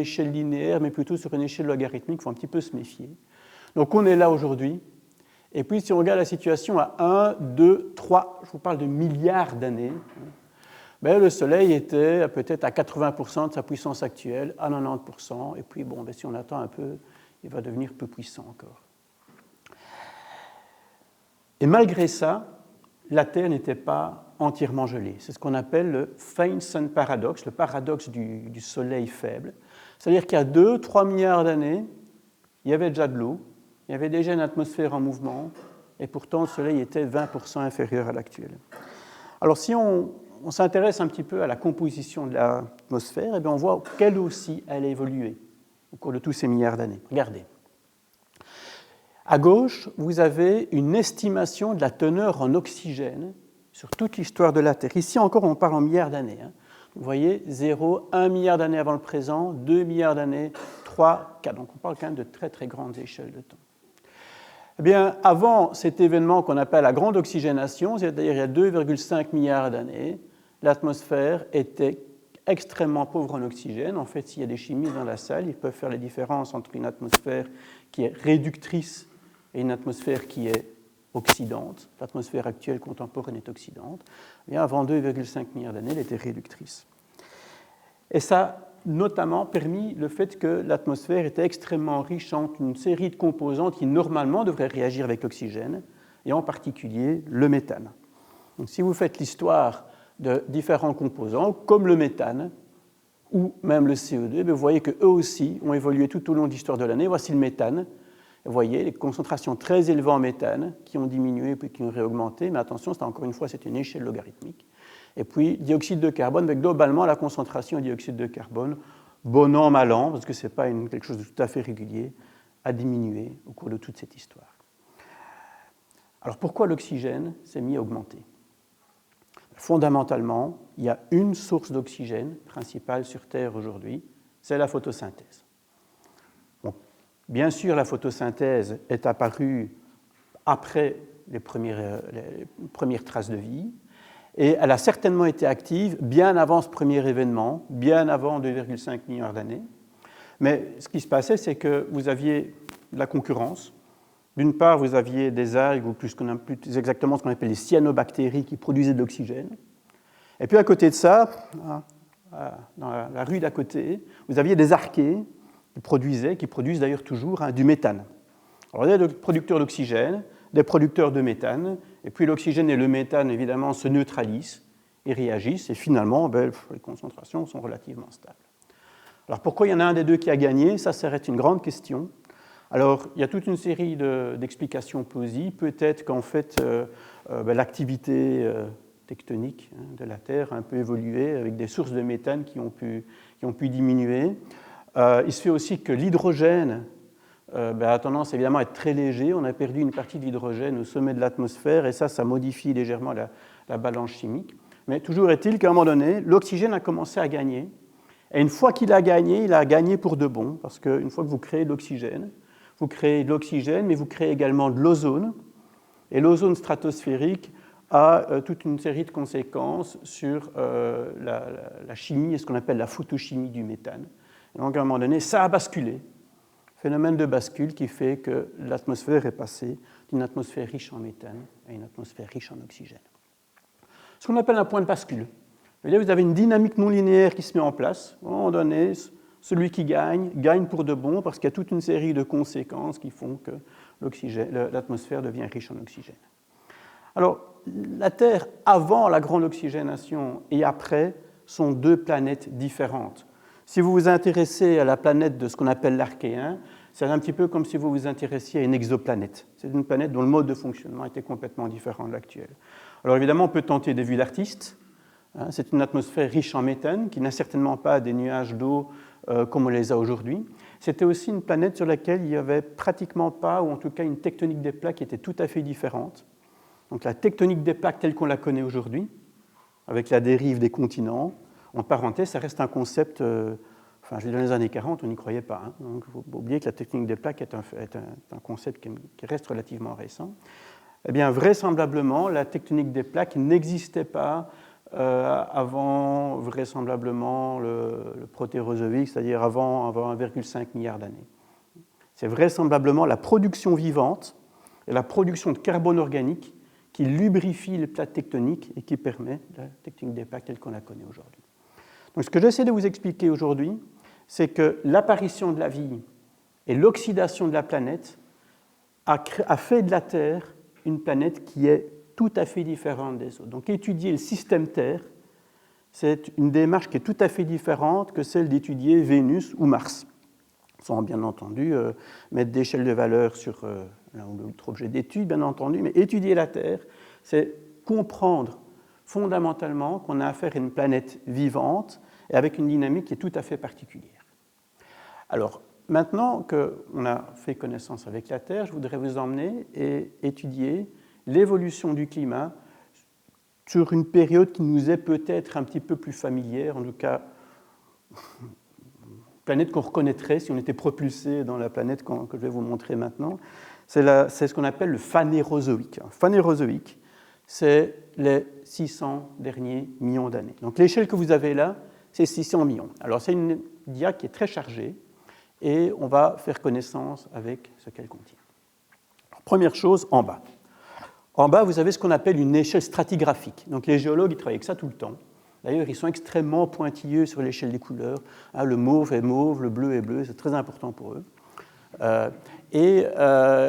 échelle linéaire, mais plutôt sur une échelle logarithmique, il faut un petit peu se méfier. Donc on est là aujourd'hui. Et puis si on regarde la situation à 1, 2, 3, je vous parle de milliards d'années, ben, le Soleil était peut-être à 80% de sa puissance actuelle, à 90%, et puis bon, ben, si on attend un peu, il va devenir peu puissant encore. Et malgré ça, la Terre n'était pas entièrement gelée. C'est ce qu'on appelle le faint sun paradox, le paradoxe du Soleil faible. C'est-à-dire qu'il y a 2-3 milliards d'années, il y avait déjà de l'eau, il y avait déjà une atmosphère en mouvement, et pourtant le Soleil était 20% inférieur à l'actuel. Alors si on s'intéresse un petit peu à la composition de l'atmosphère, eh bien on voit qu'elle aussi, elle a évolué au cours de tous ces milliards d'années. Regardez. À gauche, vous avez une estimation de la teneur en oxygène sur toute l'histoire de la Terre. Ici encore, on parle en milliards d'années. Vous voyez, 0, 1 milliard d'années avant le présent, 2 milliards d'années, 3, 4. Donc on parle quand même de très très grandes échelles de temps. Eh bien, avant cet événement qu'on appelle la grande oxygénation, c'est-à-dire il y a 2,5 milliards d'années, l'atmosphère était extrêmement pauvre en oxygène. En fait, s'il y a des chimistes dans la salle, ils peuvent faire la différence entre une atmosphère qui est réductrice et une atmosphère qui est oxydante. L'atmosphère actuelle contemporaine est oxydante. Et avant 2,5 milliards d'années, elle était réductrice. Et ça a notamment permis le fait que l'atmosphère était extrêmement riche en une série de composantes qui normalement devraient réagir avec l'oxygène, et en particulier le méthane. Donc, si vous faites l'histoire de différents composants, comme le méthane ou même le CO2, vous voyez qu'eux aussi ont évolué tout au long de l'histoire de l'année. Voici le méthane. Vous voyez les concentrations très élevées en méthane qui ont diminué puis qui ont réaugmenté, mais attention, encore une fois, c'est une échelle logarithmique. Et puis, dioxyde de carbone, mais globalement, la concentration de dioxyde de carbone, bon an, mal an, parce que ce n'est pas quelque chose de tout à fait régulier, a diminué au cours de toute cette histoire. Alors, pourquoi l'oxygène s'est mis à augmenter ? Fondamentalement, il y a une source d'oxygène principale sur Terre aujourd'hui, c'est la photosynthèse. Bon, bien sûr, la photosynthèse est apparue après les premières traces de vie, et elle a certainement été active bien avant ce premier événement, bien avant 2,5 milliards d'années. Mais ce qui se passait, c'est que vous aviez de la concurrence. D'une part, vous aviez des algues, ou plus exactement ce qu'on appelle les cyanobactéries, qui produisaient de l'oxygène. Et puis à côté de ça, dans la rue d'à côté, vous aviez des archées qui produisent d'ailleurs toujours du méthane. Alors il y a des producteurs d'oxygène, des producteurs de méthane, et puis l'oxygène et le méthane, évidemment, se neutralisent et réagissent, et finalement, les concentrations sont relativement stables. Alors pourquoi il y en a un des deux qui a gagné ? Ça reste une grande question. Alors, il y a toute une série d'explications plausibles. Peut-être qu'en fait, l'activité tectonique de la Terre a un peu évolué avec des sources de méthane qui ont pu diminuer. Il se fait aussi que l'hydrogène a tendance évidemment à être très léger. On a perdu une partie de l'hydrogène au sommet de l'atmosphère et ça modifie légèrement la balance chimique. Mais toujours est-il qu'à un moment donné, l'oxygène a commencé à gagner. Et une fois qu'il a gagné pour de bon, parce qu'une fois que vous créez de l'oxygène, mais vous créez également de l'ozone. Et l'ozone stratosphérique a toute une série de conséquences sur la chimie et ce qu'on appelle la photochimie du méthane. Et donc, à un moment donné, ça a basculé. Phénomène de bascule qui fait que l'atmosphère est passée d'une atmosphère riche en méthane à une atmosphère riche en oxygène. Ce qu'on appelle un point de bascule. Vous avez une dynamique non linéaire qui se met en place. À un moment donné, celui qui gagne pour de bon parce qu'il y a toute une série de conséquences qui font que l'atmosphère devient riche en oxygène. Alors, la Terre, avant la grande oxygénation et après, sont deux planètes différentes. Si vous vous intéressez à la planète de ce qu'on appelle l'Archéen, c'est un petit peu comme si vous vous intéressiez à une exoplanète. C'est une planète dont le mode de fonctionnement était complètement différent de l'actuel. Alors évidemment, on peut tenter des vues d'artistes. C'est une atmosphère riche en méthane qui n'a certainement pas des nuages d'eau comme on les a aujourd'hui. C'était aussi une planète sur laquelle il n'y avait pratiquement pas, ou en tout cas une tectonique des plaques qui était tout à fait différente. Donc la tectonique des plaques telle qu'on la connaît aujourd'hui, avec la dérive des continents, en parenthèse, ça reste un concept, dans les années 40, on n'y croyait pas. Donc il faut oublier que la tectonique des plaques est un concept qui reste relativement récent. Eh bien, vraisemblablement, la tectonique des plaques n'existait pas avant vraisemblablement le protérozoïque, c'est-à-dire avant 1,5 milliard d'années. C'est vraisemblablement la production vivante et la production de carbone organique qui lubrifie les plaques tectoniques et qui permet la tectonique des plaques telle qu'on la connaît aujourd'hui. Donc, ce que j'essaie de vous expliquer aujourd'hui, c'est que l'apparition de la vie et l'oxydation de la planète a fait de la Terre une planète qui est tout à fait différente des autres. Donc, étudier le système Terre, c'est une démarche qui est tout à fait différente que celle d'étudier Vénus ou Mars, sans bien entendu mettre d'échelle de valeur sur l'un ou l'autre objet d'étude, bien entendu, mais étudier la Terre, c'est comprendre fondamentalement qu'on a affaire à une planète vivante et avec une dynamique qui est tout à fait particulière. Alors, maintenant qu'on a fait connaissance avec la Terre, je voudrais vous emmener et étudier l'évolution du climat sur une période qui nous est peut-être un petit peu plus familière, en tout cas, une planète qu'on reconnaîtrait si on était propulsé dans la planète que je vais vous montrer maintenant. C'est ce qu'on appelle le phanérozoïque. Le phanérozoïque, c'est les 600 derniers millions d'années. Donc l'échelle que vous avez là, c'est 600 millions. Alors c'est une dia qui est très chargée et on va faire connaissance avec ce qu'elle contient. Alors, première chose, en bas. En bas, vous avez ce qu'on appelle une échelle stratigraphique. Donc les géologues, ils travaillent avec ça tout le temps. D'ailleurs, ils sont extrêmement pointilleux sur l'échelle des couleurs. Le mauve est mauve, le bleu est bleu, c'est très important pour eux. Et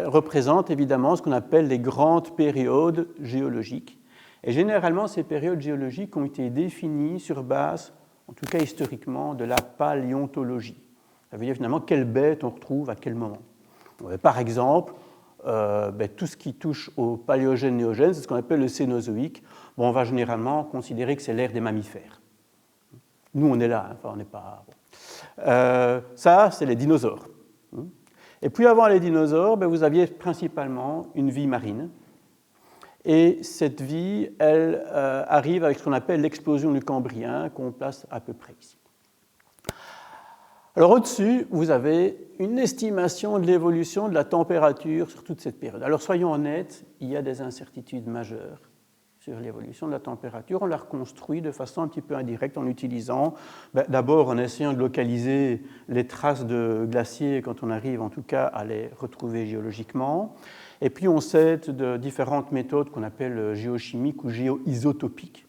représente évidemment ce qu'on appelle les grandes périodes géologiques. Et généralement, ces périodes géologiques ont été définies sur base, en tout cas historiquement, de la paléontologie. Ça veut dire finalement quelles bêtes on retrouve à quel moment. Par exemple, tout ce qui touche au paléogène-néogène, c'est ce qu'on appelle le Cénozoïque. Bon, on va généralement considérer que c'est l'ère des mammifères. Nous, on est là, enfin, on n'est pas... Bon. Ça, c'est les dinosaures. Et puis avant les dinosaures, vous aviez principalement une vie marine. Et cette vie, elle arrive avec ce qu'on appelle l'explosion du Cambrien, qu'on place à peu près ici. Alors au-dessus, vous avez une estimation de l'évolution de la température sur toute cette période. Alors soyons honnêtes, il y a des incertitudes majeures sur l'évolution de la température. On la reconstruit de façon un petit peu indirecte en utilisant, d'abord en essayant de localiser les traces de glaciers quand on arrive en tout cas à les retrouver géologiquement. Et puis on s'aide de différentes méthodes qu'on appelle géochimiques ou géoisotopiques.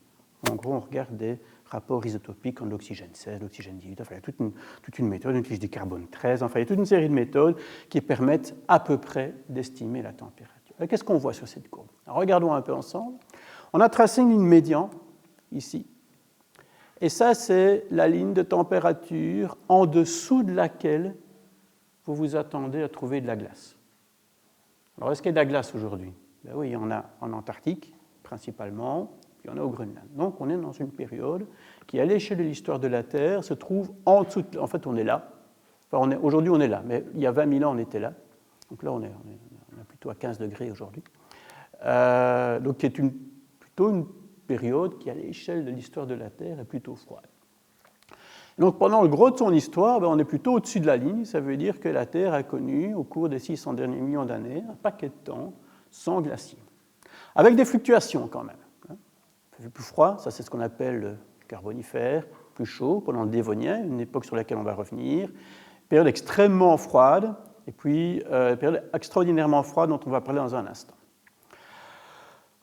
En gros, on regarde des rapports isotopiques en l'oxygène 16, l'oxygène 18. Enfin, il y a toute une méthode, on utilise du carbone 13. Enfin, il y a toute une série de méthodes qui permettent à peu près d'estimer la température. Alors, qu'est-ce qu'on voit sur cette courbe? Alors, regardons un peu ensemble. On a tracé une ligne médian, ici. Et ça, c'est la ligne de température en dessous de laquelle vous vous attendez à trouver de la glace. Alors, est-ce qu'il y a de la glace aujourd'hui? Oui, il y en a en Antarctique, principalement. Il y en a au Groenland. Donc, on est dans une période qui, à l'échelle de l'histoire de la Terre, se trouve en dessous. En fait, on est là. Enfin, aujourd'hui, on est là, mais il y a 20 000 ans, on était là. Donc là, on est plutôt à 15 degrés aujourd'hui. Donc, qui est plutôt une période qui, à l'échelle de l'histoire de la Terre, est plutôt froide. Donc, pendant le gros de son histoire, on est plutôt au-dessus de la ligne. Ça veut dire que la Terre a connu, au cours des 600 derniers millions d'années, un paquet de temps sans glacier. Avec des fluctuations, quand même. Plus froid, ça c'est ce qu'on appelle le Carbonifère, plus chaud pendant le Dévonien, une époque sur laquelle on va revenir, période extrêmement froide, et puis période extraordinairement froide dont on va parler dans un instant.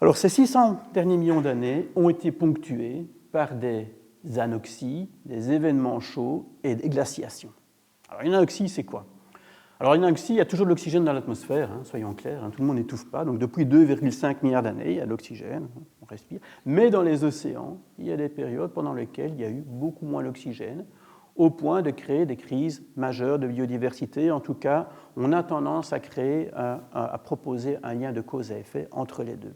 Alors ces 600 derniers millions d'années ont été ponctués par des anoxies, des événements chauds et des glaciations. Alors une anoxie, c'est quoi? Alors une anoxie, il y a toujours de l'oxygène dans l'atmosphère, soyons clairs, tout le monde n'étouffe pas, donc depuis 2,5 milliards d'années, il y a de l'oxygène, on respire, mais dans les océans, il y a des périodes pendant lesquelles il y a eu beaucoup moins d'oxygène, au point de créer des crises majeures de biodiversité. En tout cas, on a tendance à proposer un lien de cause à effet entre les deux.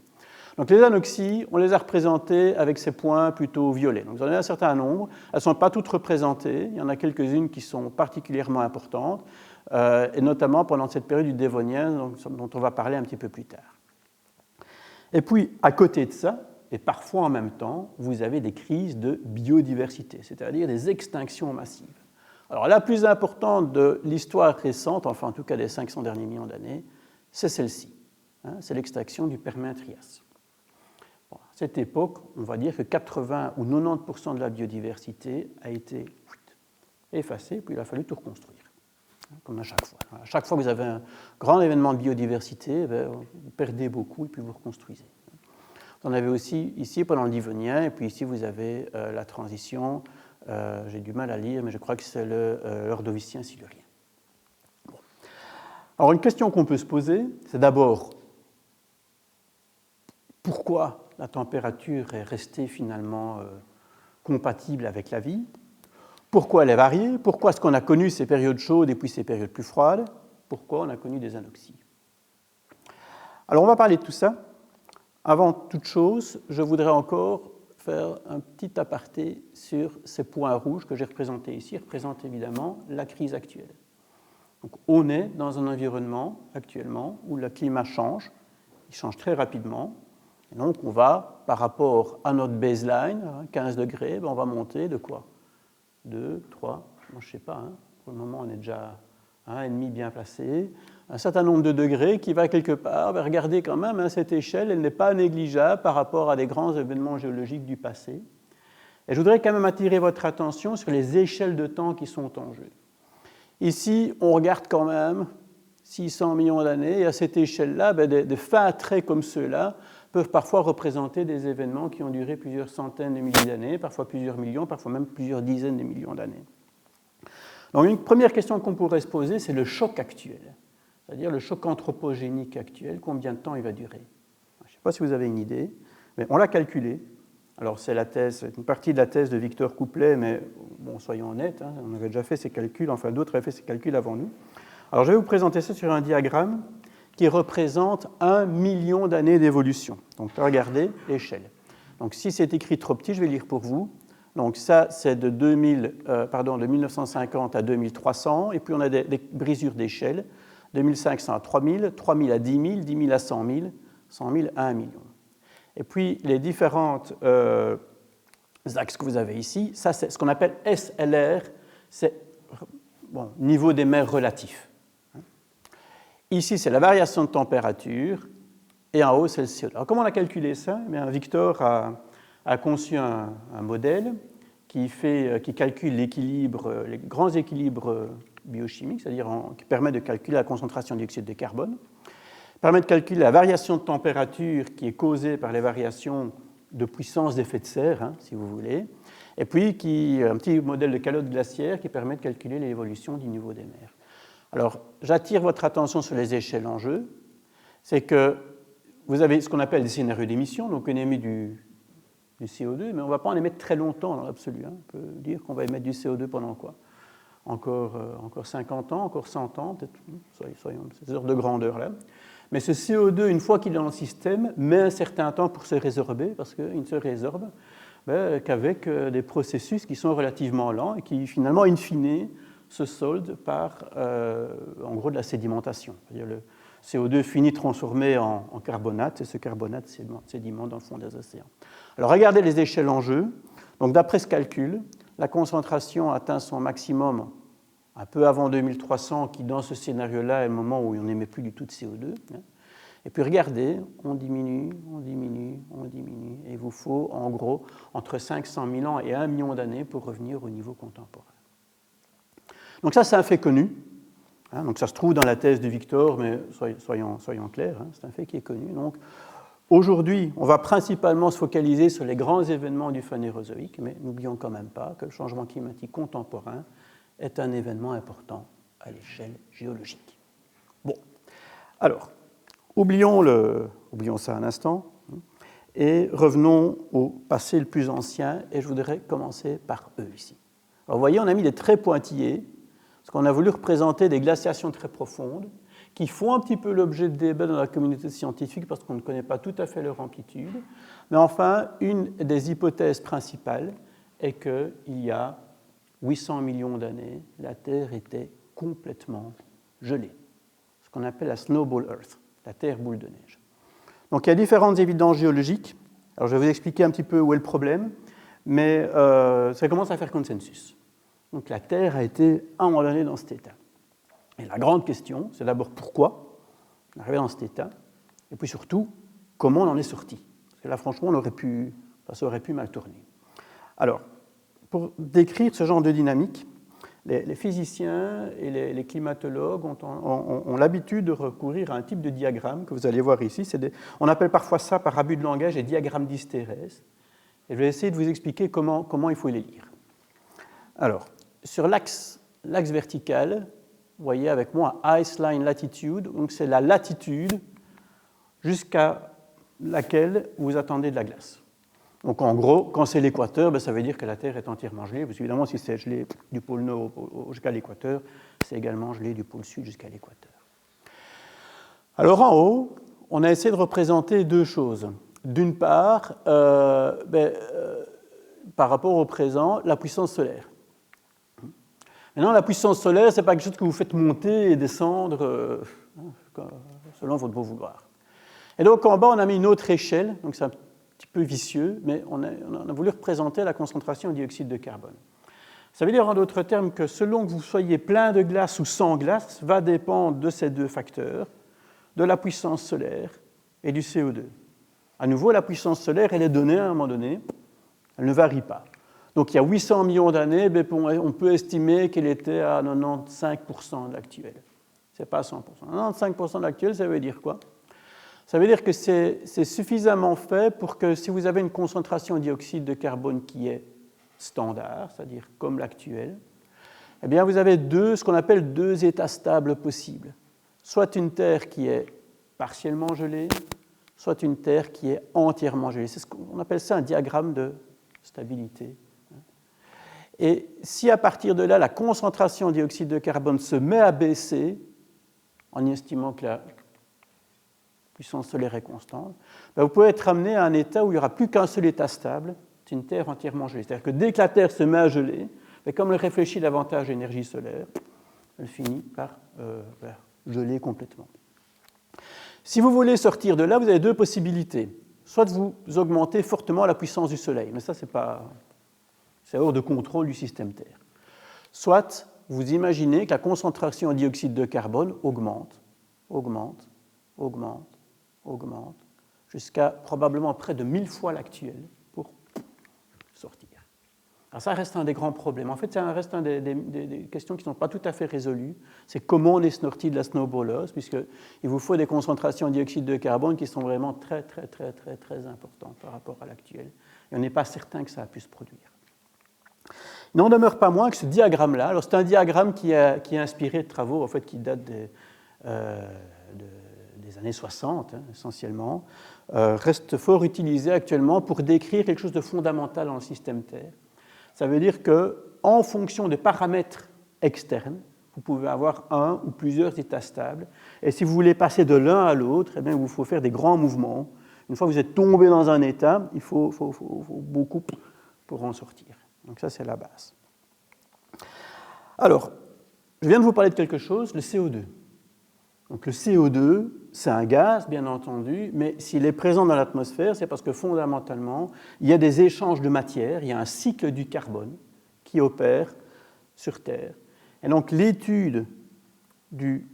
Donc les anoxies, on les a représentées avec ces points plutôt violets. Donc vous en avez un certain nombre, elles ne sont pas toutes représentées, il y en a quelques-unes qui sont particulièrement importantes, et notamment pendant cette période du Dévonien dont on va parler un petit peu plus tard. Et puis, à côté de ça, et parfois en même temps, vous avez des crises de biodiversité, c'est-à-dire des extinctions massives. Alors la plus importante de l'histoire récente, enfin en tout cas des 500 derniers millions d'années, c'est celle-ci, c'est l'extinction du Permien-Trias. Bon, cette époque, on va dire que 80 ou 90% de la biodiversité a été effacée, puis il a fallu tout reconstruire, comme à chaque fois. À chaque fois que vous avez un grand événement de biodiversité, vous perdez beaucoup et puis vous reconstruisez. Vous en avez aussi ici pendant le Devonien, et puis ici vous avez la transition, j'ai du mal à lire, mais je crois que c'est l'Ordovicien silurien. Bon. Alors une question qu'on peut se poser, c'est d'abord, pourquoi la température est restée finalement compatible avec la vie? Pourquoi elle est variée? Pourquoi est-ce qu'on a connu ces périodes chaudes et puis ces périodes plus froides? Pourquoi on a connu des anoxies? Alors on va parler de tout ça. Avant toute chose, je voudrais encore faire un petit aparté sur ces points rouges que j'ai représentés ici, représentent évidemment la crise actuelle. Donc, on est dans un environnement actuellement où le climat change, il change très rapidement, et donc on va, par rapport à notre baseline, 15 degrés, on va monter de quoi? 2, 3, moi je ne sais pas, pour le moment on est déjà à 1,5 bien placé, un certain nombre de degrés qui va quelque part, regardez quand même, cette échelle, elle n'est pas négligeable par rapport à des grands événements géologiques du passé. Et je voudrais quand même attirer votre attention sur les échelles de temps qui sont en jeu. Ici, on regarde quand même 600 millions d'années, et à cette échelle-là, des fins traits comme ceux-là peuvent parfois représenter des événements qui ont duré plusieurs centaines de milliers d'années, parfois plusieurs millions, parfois même plusieurs dizaines de millions d'années. Donc une première question qu'on pourrait se poser, c'est le choc actuel, c'est-à-dire le choc anthropogénique actuel, combien de temps il va durer? Je ne sais pas si vous avez une idée, mais on l'a calculé. Alors c'est une partie de la thèse de Victor Couplet, mais bon, soyons honnêtes, on avait déjà fait ces calculs, enfin d'autres avaient fait ces calculs avant nous. Alors je vais vous présenter ça sur un diagramme qui représente 1 million d'années d'évolution. Donc regardez l'échelle. Donc si c'est écrit trop petit, je vais lire pour vous. Donc ça, c'est de 1950 à 2300, et puis on a des brisures d'échelle, 2500 à 3000, 3000 à 10 000, 10 000 à 100 000, 100 000 à 1 million. Et puis les différentes axes que vous avez ici, ça c'est ce qu'on appelle SLR, c'est niveau des mers relatif. Ici, c'est la variation de température, et en haut, c'est le CO2. Alors comment on a calculé ça? Victor a conçu un modèle qui calcule l'équilibre, les grands équilibres biochimiques, c'est-à-dire qui permet de calculer la concentration de dioxyde de carbone, permet de calculer la variation de température qui est causée par les variations de puissance d'effet de serre, si vous voulez, et puis un petit modèle de calotte glaciaire qui permet de calculer l'évolution du niveau des mers. Alors, j'attire votre attention sur les échelles en jeu, c'est que vous avez ce qu'on appelle des scénarios d'émission, donc on émet du CO2, mais on ne va pas en émettre très longtemps dans l'absolu. On peut dire qu'on va émettre du CO2 pendant quoi? Encore 50 ans, encore 100 ans, peut-être, soyons ces ordres de grandeur-là. Mais ce CO2, une fois qu'il est dans le système, met un certain temps pour se résorber, parce qu'il ne se résorbe qu'avec des processus qui sont relativement lents et qui, finalement, in fine, se soldent par, en gros, de la sédimentation. C'est-à-dire le CO2 finit transformé en carbonate, et ce carbonate sédimente dans le fond des océans. Alors, regardez les échelles en jeu. Donc, d'après ce calcul, la concentration atteint son maximum un peu avant 2300, qui, dans ce scénario-là, est le moment où on n'émet plus du tout de CO2. Et puis, regardez, on diminue, et il vous faut, en gros, entre 500 000 ans et 1 million d'années pour revenir au niveau contemporain. Donc ça, c'est un fait connu. Donc ça se trouve dans la thèse de Victor, mais soyons clairs, c'est un fait qui est connu. Donc aujourd'hui, on va principalement se focaliser sur les grands événements du Phanérozoïque, mais n'oublions quand même pas que le changement climatique contemporain est un événement important à l'échelle géologique. Bon, alors, oublions ça un instant, et revenons au passé le plus ancien, et je voudrais commencer par eux ici. Alors vous voyez, on a mis des traits pointillés, parce qu'on a voulu représenter des glaciations très profondes, qui font un petit peu l'objet de débats dans la communauté scientifique, parce qu'on ne connaît pas tout à fait leur amplitude. Mais enfin, une des hypothèses principales est qu'il y a 800 millions d'années, la Terre était complètement gelée, ce qu'on appelle la snowball Earth, la Terre boule de neige. Donc il y a différentes évidences géologiques. Alors je vais vous expliquer un petit peu où est le problème, mais ça commence à faire consensus. Donc la Terre a été à un moment donné dans cet état. Et la grande question, c'est d'abord pourquoi on est arrivé dans cet état, et puis surtout, comment on en est sorti. que là, franchement, ça aurait pu mal tourner. Alors, pour décrire ce genre de dynamique, les physiciens et les climatologues ont l'habitude de recourir à un type de diagramme que vous allez voir ici. On appelle parfois ça, par abus de langage, des diagrammes d'hystérèse. Et je vais essayer de vous expliquer comment il faut les lire. Alors, sur l'axe vertical, vous voyez avec moi ice line latitude, donc c'est la latitude jusqu'à laquelle vous attendez de la glace. Donc en gros, quand c'est l'équateur, ça veut dire que la Terre est entièrement gelée, parce qu'évidemment, si c'est gelé du pôle nord jusqu'à l'équateur, c'est également gelé du pôle sud jusqu'à l'équateur. Alors en haut, on a essayé de représenter deux choses. D'une part, par rapport au présent, la puissance solaire. Maintenant, la puissance solaire, ce n'est pas quelque chose que vous faites monter et descendre selon votre beau vouloir. Et donc en bas, on a mis une autre échelle, donc c'est un petit peu vicieux, mais on a voulu représenter la concentration en dioxyde de carbone. Ça veut dire en d'autres termes que selon que vous soyez plein de glace ou sans glace, va dépendre de ces deux facteurs, de la puissance solaire et du CO2. À nouveau, la puissance solaire, elle est donnée à un moment donné, elle ne varie pas. Donc il y a 800 millions d'années, on peut estimer qu'elle était à 95% de l'actuel. Ce n'est pas 100%. 95% de l'actuel, ça veut dire quoi? Ça veut dire que c'est suffisamment fait pour que si vous avez une concentration de dioxyde de carbone qui est standard, c'est-à-dire comme l'actuel, eh bien vous avez ce qu'on appelle deux états stables possibles. Soit une Terre qui est partiellement gelée, soit une Terre qui est entièrement gelée. On appelle ça un diagramme de stabilité. Et si à partir de là, la concentration de dioxyde de carbone se met à baisser, en estimant que la puissance solaire est constante, vous pouvez être amené à un état où il n'y aura plus qu'un seul état stable, c'est une Terre entièrement gelée. C'est-à-dire que dès que la Terre se met à geler, comme elle réfléchit davantage d'énergie solaire, elle finit par geler complètement. Si vous voulez sortir de là, vous avez deux possibilités. Soit vous augmentez fortement la puissance du Soleil, mais ça, c'est hors de contrôle du système Terre. Soit vous imaginez que la concentration en dioxyde de carbone augmente, jusqu'à probablement près de 1000 fois l'actuel pour sortir. Alors ça reste un des grands problèmes. En fait, ça reste des questions qui ne sont pas tout à fait résolues. C'est comment on est sorti de la snowballose, puisqu'il vous faut des concentrations en dioxyde de carbone qui sont vraiment très, très, très, très, très importantes par rapport à l'actuel. Et on n'est pas certain que ça a pu se produire. Il n'en demeure pas moins que ce diagramme-là, alors c'est un diagramme qui est inspiré de travaux en fait, qui datent des années 60, essentiellement, reste fort utilisé actuellement pour décrire quelque chose de fondamental dans le système Terre. Ça veut dire qu'en fonction des paramètres externes, vous pouvez avoir un ou plusieurs états stables, et si vous voulez passer de l'un à l'autre, eh bien, il vous faut faire des grands mouvements. Une fois que vous êtes tombé dans un état, il faut beaucoup pour en sortir. Donc ça, c'est la base. Alors, je viens de vous parler de quelque chose, le CO2. Donc le CO2, c'est un gaz, bien entendu, mais s'il est présent dans l'atmosphère, c'est parce que fondamentalement, il y a des échanges de matière, il y a un cycle du carbone qui opère sur Terre. Et donc l'étude du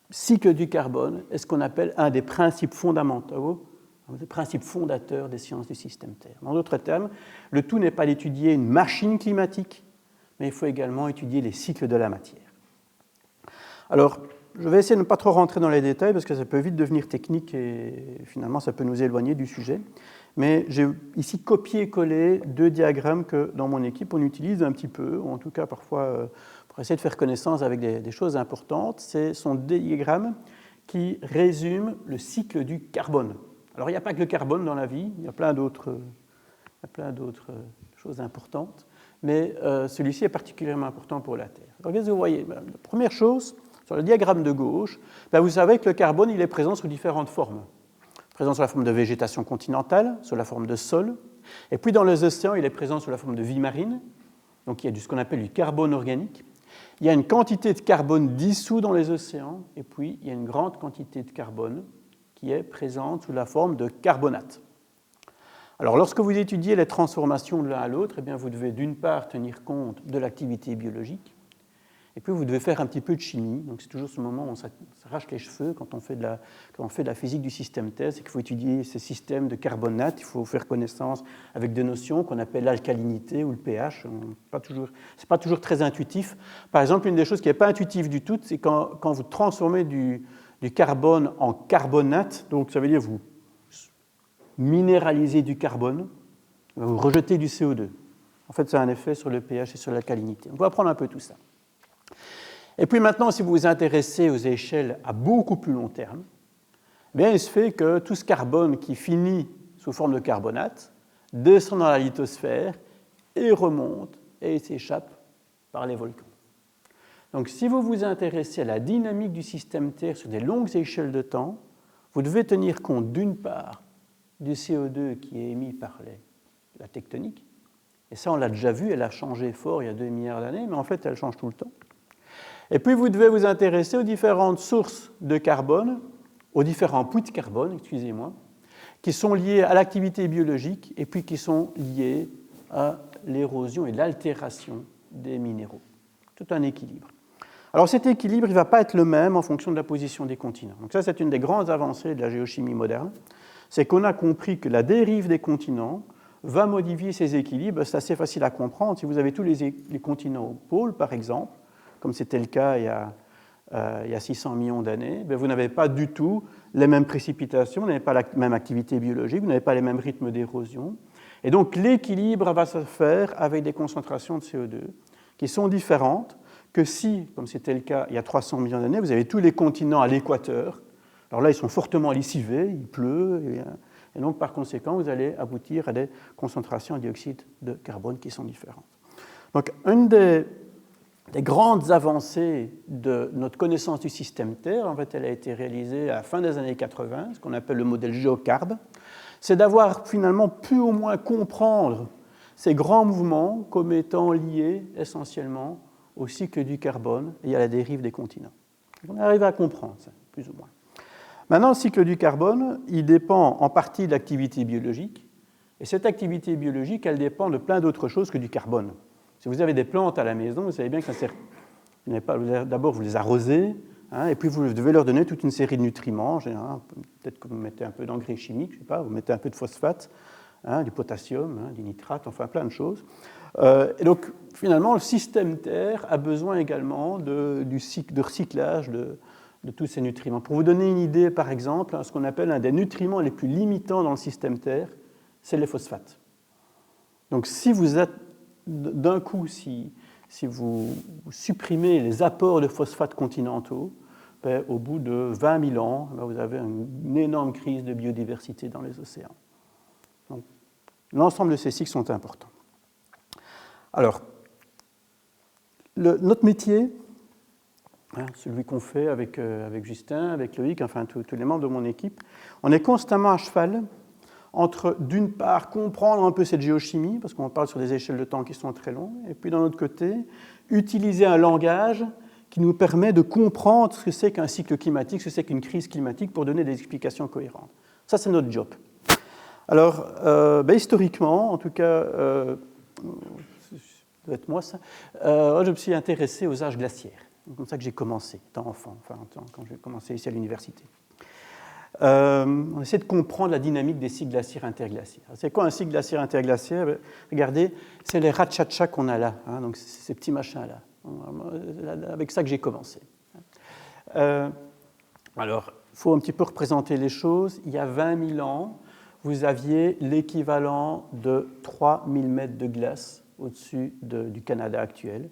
cycle du carbone est ce qu'on appelle un des principes fondamentaux, un des principes fondateurs des sciences du système Terre. En d'autres termes, le tout n'est pas d'étudier une machine climatique, mais il faut également étudier les cycles de la matière. Alors, je vais essayer de ne pas trop rentrer dans les détails parce que ça peut vite devenir technique et finalement ça peut nous éloigner du sujet. Mais j'ai ici copié-collé deux diagrammes que dans mon équipe on utilise un petit peu, ou en tout cas parfois pour essayer de faire connaissance avec des choses importantes. Ce sont des diagrammes qui résument le cycle du carbone. Alors il n'y a pas que le carbone dans la vie, il y a plein d'autres choses importantes, mais celui-ci est particulièrement important pour la Terre. Alors qu'est-ce que vous voyez ? La première chose, sur le diagramme de gauche, vous savez que le carbone il est présent sous différentes formes. Présent sous la forme de végétation continentale, sous la forme de sol, et puis dans les océans, il est présent sous la forme de vie marine, donc il y a ce qu'on appelle du carbone organique. Il y a une quantité de carbone dissous dans les océans, et puis il y a une grande quantité de carbone qui est présente sous la forme de carbonate. Alors lorsque vous étudiez les transformations de l'un à l'autre, eh bien, vous devez d'une part tenir compte de l'activité biologique, Et puis vous devez faire un petit peu de chimie. Donc c'est toujours ce moment où on s'arrache les cheveux quand on fait de la physique du système Terre, c'est qu'il faut étudier ces systèmes de carbonate, il faut faire connaissance avec des notions qu'on appelle l'alcalinité ou le pH. Ce n'est pas toujours très intuitif. Par exemple, une des choses qui n'est pas intuitive du tout, c'est quand vous transformez du carbone en carbonate, donc ça veut dire vous minéralisez du carbone, vous rejetez du CO2. En fait, ça a un effet sur le pH et sur l'alcalinité. On va apprendre un peu tout ça. Et puis maintenant, si vous vous intéressez aux échelles à beaucoup plus long terme, bien, il se fait que tout ce carbone qui finit sous forme de carbonate descend dans la lithosphère et remonte et s'échappe par les volcans. Donc si vous vous intéressez à la dynamique du système Terre sur des longues échelles de temps, vous devez tenir compte d'une part du CO2 qui est émis par la tectonique, et ça on l'a déjà vu, elle a changé fort il y a 2 milliards d'années, mais en fait elle change tout le temps. Et puis vous devez vous intéresser aux différentes sources de carbone, aux différents puits de carbone, excusez-moi, qui sont liés à l'activité biologique et puis qui sont liés à l'érosion et l'altération des minéraux. Tout un équilibre. Alors cet équilibre, il ne va pas être le même en fonction de la position des continents. Donc ça, c'est une des grandes avancées de la géochimie moderne, c'est qu'on a compris que la dérive des continents va modifier ces équilibres. C'est assez facile à comprendre. Si vous avez tous les continents au pôle, par exemple, comme c'était le cas il y a 600 millions d'années, vous n'avez pas du tout les mêmes précipitations, vous n'avez pas la même activité biologique, vous n'avez pas les mêmes rythmes d'érosion. Et donc l'équilibre va se faire avec des concentrations de CO2 qui sont différentes que si, comme c'était le cas il y a 300 millions d'années, vous avez tous les continents à l'équateur. Alors là, ils sont fortement lessivés, il pleut, et donc par conséquent, vous allez aboutir à des concentrations en dioxyde de carbone qui sont différentes. Donc une des grandes avancées de notre connaissance du système Terre, en fait, elle a été réalisée à la fin des années 80, ce qu'on appelle le modèle GeoCarb, c'est d'avoir finalement pu au moins comprendre ces grands mouvements comme étant liés essentiellement au cycle du carbone et à la dérive des continents. On arrive à comprendre ça, plus ou moins. Maintenant, le cycle du carbone, il dépend en partie de l'activité biologique, et cette activité biologique, elle dépend de plein d'autres choses que du carbone. Si vous avez des plantes à la maison, vous savez bien que ça sert. D'abord, vous les arrosez, et puis vous devez leur donner toute une série de nutriments. Peut-être que vous mettez un peu d'engrais chimiques, je ne sais pas, vous mettez un peu de phosphate, du potassium, du nitrate, enfin plein de choses. Et donc, finalement, le système Terre a besoin également de recyclage de tous ces nutriments. Pour vous donner une idée, par exemple, ce qu'on appelle un des nutriments les plus limitants dans le système Terre, c'est les phosphates. Donc, si vous êtes d'un coup, si vous supprimez les apports de phosphates continentaux, au bout de 20 000 ans, vous avez une énorme crise de biodiversité dans les océans. Donc, l'ensemble de ces cycles sont importants. Alors, notre métier, celui qu'on fait avec Justin, avec Loïc, enfin tous les membres de mon équipe, on est constamment à cheval entre, d'une part, comprendre un peu cette géochimie, parce qu'on parle sur des échelles de temps qui sont très longues, et puis d'un autre côté, utiliser un langage qui nous permet de comprendre ce que c'est qu'un cycle climatique, ce que c'est qu'une crise climatique, pour donner des explications cohérentes. Ça, c'est notre job. Alors, historiquement, en tout cas, ça doit être moi ça, je me suis intéressé aux âges glaciaires. C'est comme ça que j'ai commencé, étant enfant, quand j'ai commencé ici à l'université. On essaie de comprendre la dynamique des cycles glaciaires interglaciaires. C'est quoi un cycle glaciaire interglaciaire? Regardez, c'est les ratchachas qu'on a là, donc ces petits machins-là. Avec ça que j'ai commencé. Alors, il faut un petit peu représenter les choses. Il y a 20 000 ans, vous aviez l'équivalent de 3 000 mètres de glace au-dessus du Canada actuel.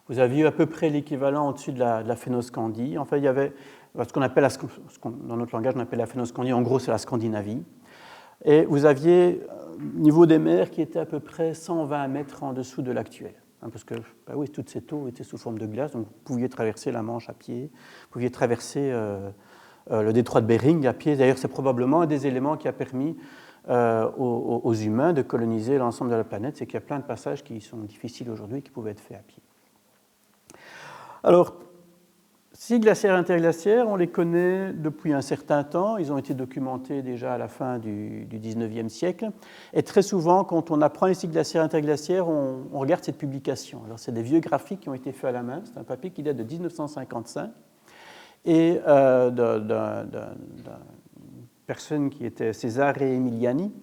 Vous aviez à peu près l'équivalent au-dessus de la Phénoscandie. En fait, il y avait ce qu'on appelle, dans notre langage, on appelle la Phénoscandie. En gros, c'est la Scandinavie. Et vous aviez un niveau des mers qui était à peu près 120 mètres en dessous de l'actuel. Parce que oui, toute cette eau était sous forme de glace, donc vous pouviez traverser la Manche à pied, vous pouviez traverser le détroit de Bering à pied. D'ailleurs, c'est probablement un des éléments qui a permis aux humains de coloniser l'ensemble de la planète, c'est qu'il y a plein de passages qui sont difficiles aujourd'hui et qui pouvaient être faits à pied. Alors, Cycles glaciaires et interglaciaires, on les connaît depuis un certain temps. Ils ont été documentés déjà à la fin du XIXe siècle. Et très souvent, quand on apprend les cycles glaciaires et interglaciaires, on regarde cette publication. Alors, c'est des vieux graphiques qui ont été faits à la main. C'est un papier qui date de 1955 et d'une personne qui était Cesare Emiliani.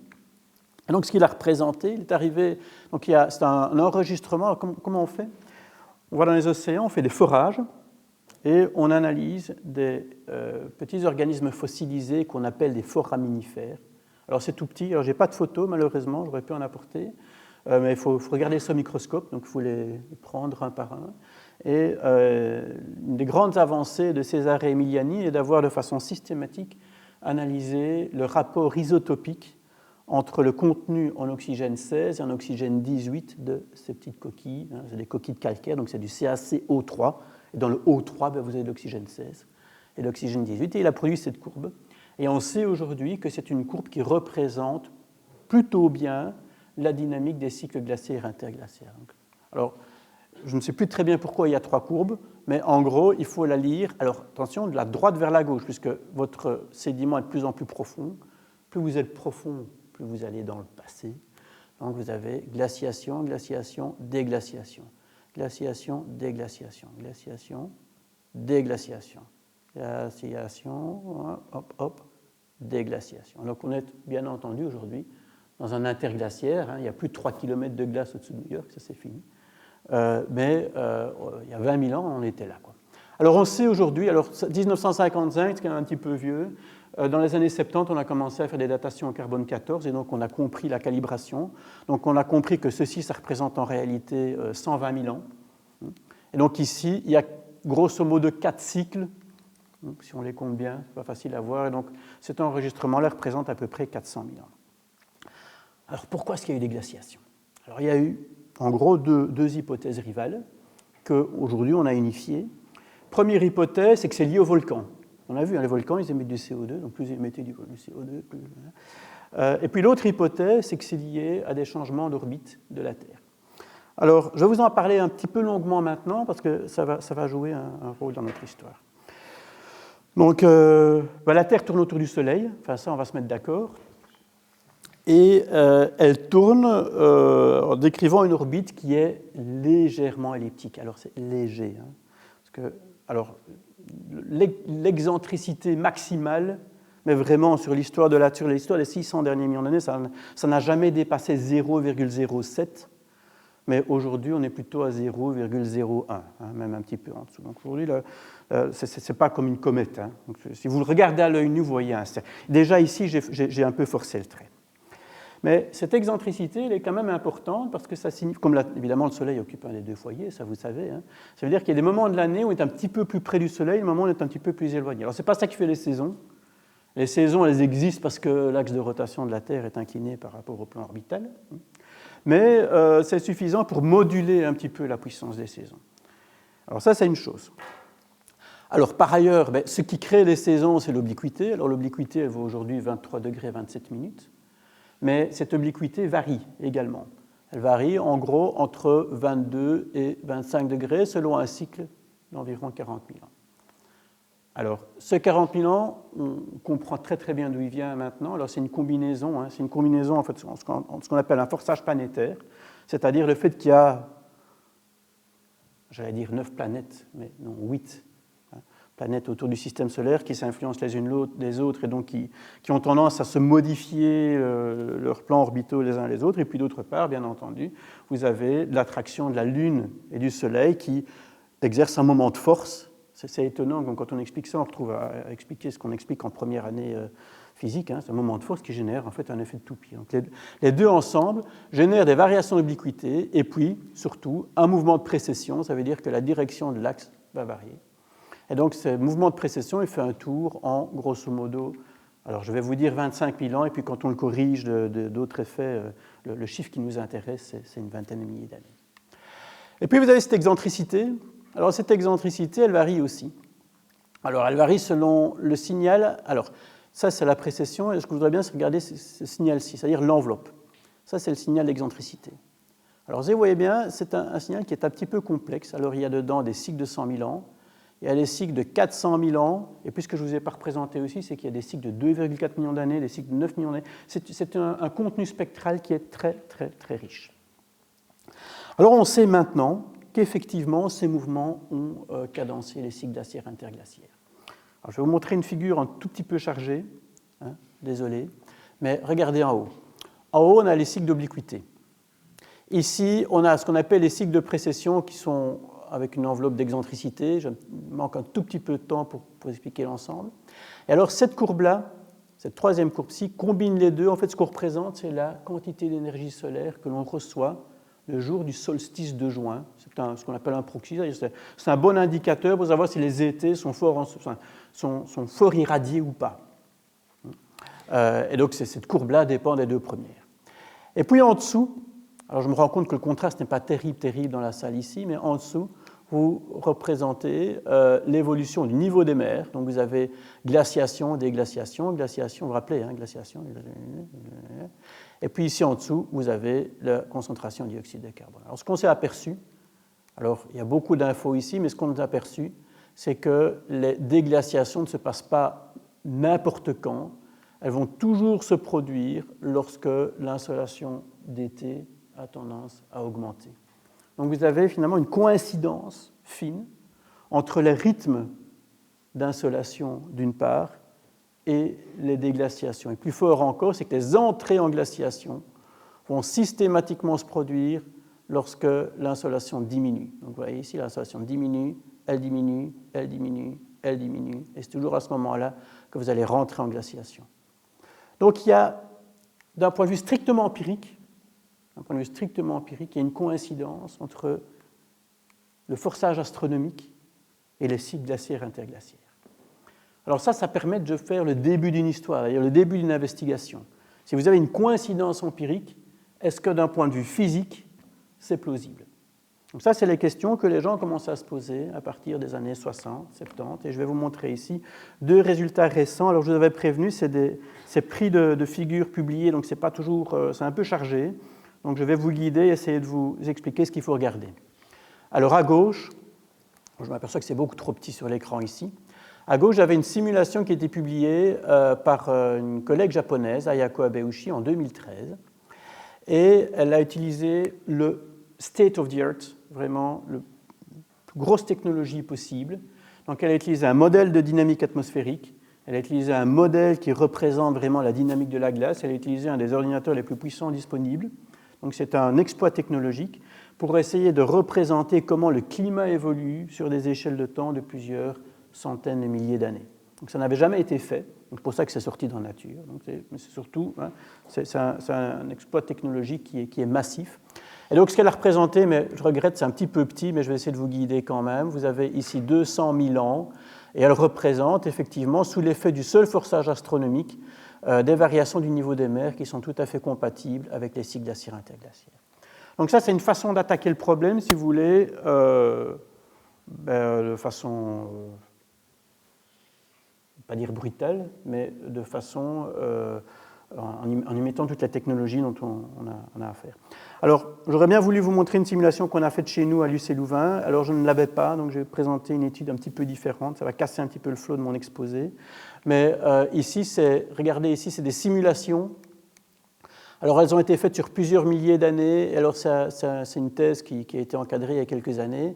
Et donc, ce qu'il a représenté, il est arrivé. Donc, c'est un enregistrement. Alors, comment on fait? On va dans les océans, on fait des forages. Et on analyse des petits organismes fossilisés qu'on appelle des foraminifères. Alors c'est tout petit, alors je n'ai pas de photo malheureusement, j'aurais pu en apporter, mais il faut regarder ça au microscope, donc il faut les prendre un par un. Et une des grandes avancées de Cesare Emiliani est d'avoir de façon systématique analysé le rapport isotopique entre le contenu en oxygène 16 et en oxygène 18 de ces petites coquilles. C'est des coquilles de calcaire, donc c'est du CaCO3. Et dans le O3, vous avez de l'oxygène 16 et l'oxygène 18. Et il a produit cette courbe. Et on sait aujourd'hui que c'est une courbe qui représente plutôt bien la dynamique des cycles glaciaires et interglaciaires. Alors, je ne sais plus très bien pourquoi il y a 3 courbes, mais en gros, il faut la lire. Alors, attention, de la droite vers la gauche, puisque votre sédiment est de plus en plus profond. Plus vous êtes profond, plus vous allez dans le passé. Donc, vous avez glaciation, glaciation, déglaciation. Glaciation, déglaciation, glaciation, déglaciation, glaciation, hop, hop, déglaciation. Donc on est bien entendu aujourd'hui dans un interglaciaire, il y a plus de 3 km de glace au-dessus de New York, ça c'est fini. Mais il y a 20 000 ans, on était là, quoi. Alors on sait aujourd'hui, alors 1955, c'est quand même un petit peu vieux, dans les années 70, on a commencé à faire des datations en carbone 14 et donc on a compris la calibration. Donc on a compris que ceci, ça représente en réalité 120 000 ans. Et donc ici, il y a grosso modo 4 cycles. Donc, si on les compte bien, c'est pas facile à voir. Et donc cet enregistrement-là représente à peu près 400 000 ans. Alors pourquoi est-ce qu'il y a eu des glaciations? Alors il y a eu en gros deux hypothèses rivales qu'aujourd'hui on a unifiées. Première hypothèse, c'est que c'est lié au volcan. On a vu, les volcans, ils émettent du CO2, donc plus ils émettaient du CO2, plus... Et puis l'autre hypothèse, c'est que c'est lié à des changements d'orbite de la Terre. Alors, je vais vous en parler un petit peu longuement maintenant, parce que ça va jouer un rôle dans notre histoire. Donc, la Terre tourne autour du Soleil, enfin ça, on va se mettre d'accord. Et elle tourne en décrivant une orbite qui est légèrement elliptique. Alors, c'est léger, hein, parce que... Alors, l'excentricité maximale, mais vraiment sur l'histoire des 600 derniers millions d'années, ça n'a jamais dépassé 0,07, mais aujourd'hui on est plutôt à 0,01, hein, même un petit peu en dessous. Donc aujourd'hui, ce n'est pas comme une comète. Hein. Donc, si vous le regardez à l'œil nu, vous voyez un cercle. Déjà ici, j'ai un peu forcé le trait. Mais cette excentricité, elle est quand même importante parce que ça signifie, comme évidemment le Soleil occupe un des 2 foyers, ça vous savez, hein, ça veut dire qu'il y a des moments de l'année où on est un petit peu plus près du Soleil, des moments où on est un petit peu plus éloigné. Alors ce n'est pas ça qui fait les saisons. Les saisons, elles existent parce que l'axe de rotation de la Terre est incliné par rapport au plan orbital. Mais c'est suffisant pour moduler un petit peu la puissance des saisons. Alors ça, c'est une chose. Alors par ailleurs, ce qui crée les saisons, c'est l'obliquité. Alors l'obliquité, elle vaut aujourd'hui 23 degrés 27 minutes. Mais cette obliquité varie également. Elle varie en gros entre 22 et 25 degrés selon un cycle d'environ 40 000 ans. Alors, ce 40 000 ans, on comprend très très bien d'où il vient maintenant. Alors, c'est une combinaison, en fait, ce qu'on appelle un forçage planétaire, c'est-à-dire le fait qu'il y a, j'allais dire 9 planètes, mais non, 8 planètes autour du système solaire qui s'influencent les unes les autres et donc qui ont tendance à se modifier leurs plans orbitaux les uns les autres. Et puis d'autre part, bien entendu, vous avez l'attraction de la Lune et du Soleil qui exercent un moment de force. C'est étonnant, quand on explique ça, on retrouve à expliquer ce qu'on explique en première année physique. Hein, c'est un moment de force qui génère en fait un effet de toupie. Donc les deux ensemble génèrent des variations d'obliquité et puis, surtout, un mouvement de précession. Ça veut dire que la direction de l'axe va varier. Et donc, ce mouvement de précession, il fait un tour en, grosso modo, alors je vais vous dire 25 000 ans, et puis quand on le corrige d'autres effets, le chiffre qui nous intéresse, c'est une vingtaine de milliers d'années. Et puis, vous avez cette excentricité. Alors, cette excentricité, elle varie aussi. Alors, elle varie selon le signal. Alors, ça, c'est la précession, et ce que je voudrais bien, c'est regarder ce signal-ci, c'est-à-dire l'enveloppe. Ça, c'est le signal d'excentricité. Alors, vous voyez bien, c'est un signal qui est un petit peu complexe. Alors, il y a dedans des cycles de 100 000 ans, il y a des cycles de 400 000 ans, et puis ce que je ne vous ai pas représenté aussi, c'est qu'il y a des cycles de 2,4 millions d'années, des cycles de 9 millions d'années. C'est un contenu spectral qui est très, très, très riche. Alors on sait maintenant qu'effectivement, ces mouvements ont cadencé les cycles glaciaires interglaciaires. Alors, je vais vous montrer une figure un tout petit peu chargée, hein, désolé, mais regardez en haut. En haut, on a les cycles d'obliquité. Ici, on a ce qu'on appelle les cycles de précession qui sont avec une enveloppe d'excentricité. Je manque un tout petit peu de temps pour expliquer l'ensemble. Et alors, cette courbe-là, cette troisième courbe-ci, combine les deux. En fait, ce qu'on représente, c'est la quantité d'énergie solaire que l'on reçoit le jour du solstice de juin. C'est ce qu'on appelle un proxy. C'est un bon indicateur pour savoir si les étés sont fort irradiés ou pas. Et donc, cette courbe-là dépend des deux premières. Et puis en dessous, alors je me rends compte que le contraste n'est pas terrible dans la salle ici, mais en dessous, vous représentez l'évolution du niveau des mers. Donc vous avez glaciation, déglaciation, glaciation, vous vous rappelez, hein, glaciation. Et puis ici en dessous, vous avez la concentration de dioxyde de carbone. Alors ce qu'on s'est aperçu, alors il y a beaucoup d'infos ici, mais ce qu'on a aperçu, c'est que les déglaciations ne se passent pas n'importe quand. Elles vont toujours se produire lorsque l'insolation d'été a tendance à augmenter. Donc vous avez finalement une coïncidence fine entre les rythmes d'insolation d'une part et les déglaciations. Et plus fort encore, c'est que les entrées en glaciation vont systématiquement se produire lorsque l'insolation diminue. Donc vous voyez ici, l'insolation diminue, elle diminue, elle diminue, elle diminue, et c'est toujours à ce moment-là que vous allez rentrer en glaciation. Donc il y a, d'un point de vue strictement empirique, il y a une coïncidence entre le forçage astronomique et les cycles glaciaires interglaciaires. Alors ça permet de faire le début d'une histoire, c'est-à-dire le début d'une investigation. Si vous avez une coïncidence empirique, est-ce que d'un point de vue physique, c'est plausible? Donc ça, c'est les questions que les gens commencent à se poser à partir des années 60, 70, et je vais vous montrer ici deux résultats récents. Alors je vous avais prévenu, c'est pris de figures publiées, donc c'est pas toujours, c'est un peu chargé. Donc je vais vous guider, essayer de vous expliquer ce qu'il faut regarder. Alors à gauche, je m'aperçois que c'est beaucoup trop petit sur l'écran ici. À gauche, j'avais une simulation qui a été publiée par une collègue japonaise, Ayako Abeushi, en 2013. Et elle a utilisé le state of the art, vraiment la plus grosse technologie possible. Donc elle a utilisé un modèle de dynamique atmosphérique, elle a utilisé un modèle qui représente vraiment la dynamique de la glace, elle a utilisé un des ordinateurs les plus puissants disponibles. Donc c'est un exploit technologique pour essayer de représenter comment le climat évolue sur des échelles de temps de plusieurs centaines de milliers d'années. Donc ça n'avait jamais été fait, c'est pour ça que c'est sorti dans la nature. Donc mais c'est surtout, hein, c'est un exploit technologique qui est massif. Et donc ce qu'elle a représenté, mais je regrette, c'est un petit peu petit, mais je vais essayer de vous guider quand même. Vous avez ici 200 000 ans, et elle représente effectivement, sous l'effet du seul forçage astronomique, des variations du niveau des mers qui sont tout à fait compatibles avec les cycles glaciaires interglaciaires. Donc ça, c'est une façon d'attaquer le problème, si vous voulez, de façon, pas dire brutale, mais de façon, en y mettant toute la technologie dont on a affaire. Alors, j'aurais bien voulu vous montrer une simulation qu'on a faite chez nous à l'UC Louvain. Alors, je ne l'avais pas, donc je vais présenter une étude un petit peu différente. Ça va casser un petit peu le flot de mon exposé. Mais ici, regardez ici, c'est des simulations. Alors, elles ont été faites sur plusieurs milliers d'années. Alors, c'est une thèse qui a été encadrée il y a quelques années,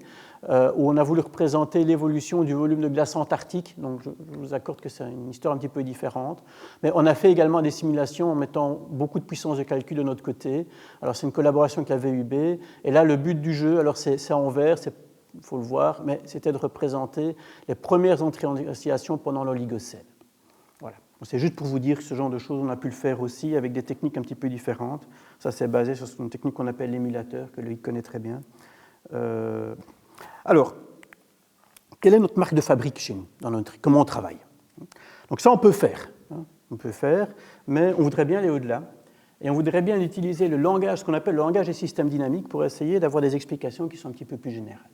où on a voulu représenter l'évolution du volume de glace antarctique. Donc, je vous accorde que c'est une histoire un petit peu différente. Mais on a fait également des simulations en mettant beaucoup de puissance de calcul de notre côté. Alors, c'est une collaboration avec la VUB. Et là, le but du jeu, alors c'est en vert, il faut le voir, mais c'était de représenter les premières entrées en glaciation pendant l'Oligocène. Voilà. C'est juste pour vous dire que ce genre de choses, on a pu le faire aussi avec des techniques un petit peu différentes. Ça, c'est basé sur une technique qu'on appelle l'émulateur, que lui connaît très bien. Alors, quelle est notre marque de fabrique chez nous, comment on travaille? Donc ça, on peut faire, mais on voudrait bien aller au-delà. Et on voudrait bien utiliser le langage, ce qu'on appelle le langage des systèmes dynamiques, pour essayer d'avoir des explications qui sont un petit peu plus générales.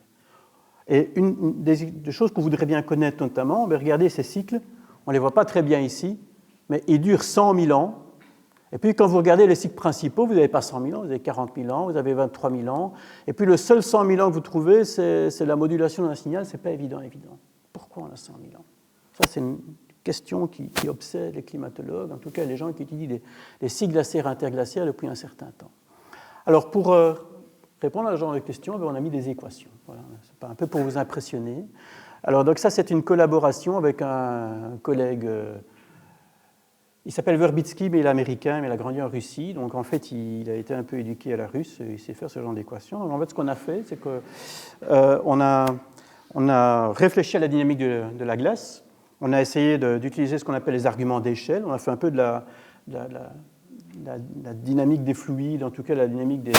Et une des choses qu'on voudrait bien connaître notamment, regardez ces cycles, on ne les voit pas très bien ici, mais ils durent 100 000 ans. Et puis quand vous regardez les cycles principaux, vous n'avez pas 100 000 ans, vous avez 40 000 ans, vous avez 23 000 ans. Et puis le seul 100 000 ans que vous trouvez, c'est la modulation d'un signal, ce n'est pas évident. Pourquoi on a 100 000 ans? Ça, c'est une question qui obsède les climatologues, en tout cas les gens qui étudient les cycles glaciaires interglaciaires depuis un certain temps. Alors, pour répondre à ce genre de questions, on a mis des équations. Voilà, c'est un peu pour vous impressionner. Alors, donc ça, c'est une collaboration avec un collègue. Il s'appelle Verbitsky, mais il est américain, mais il a grandi en Russie. Donc, en fait, il a été un peu éduqué à la russe. Il sait faire ce genre d'équations. Donc, en fait, ce qu'on a fait, c'est qu'on a réfléchi à la dynamique de la glace. On a essayé d'utiliser ce qu'on appelle les arguments d'échelle. On a fait un peu de la dynamique des fluides, en tout cas la dynamique des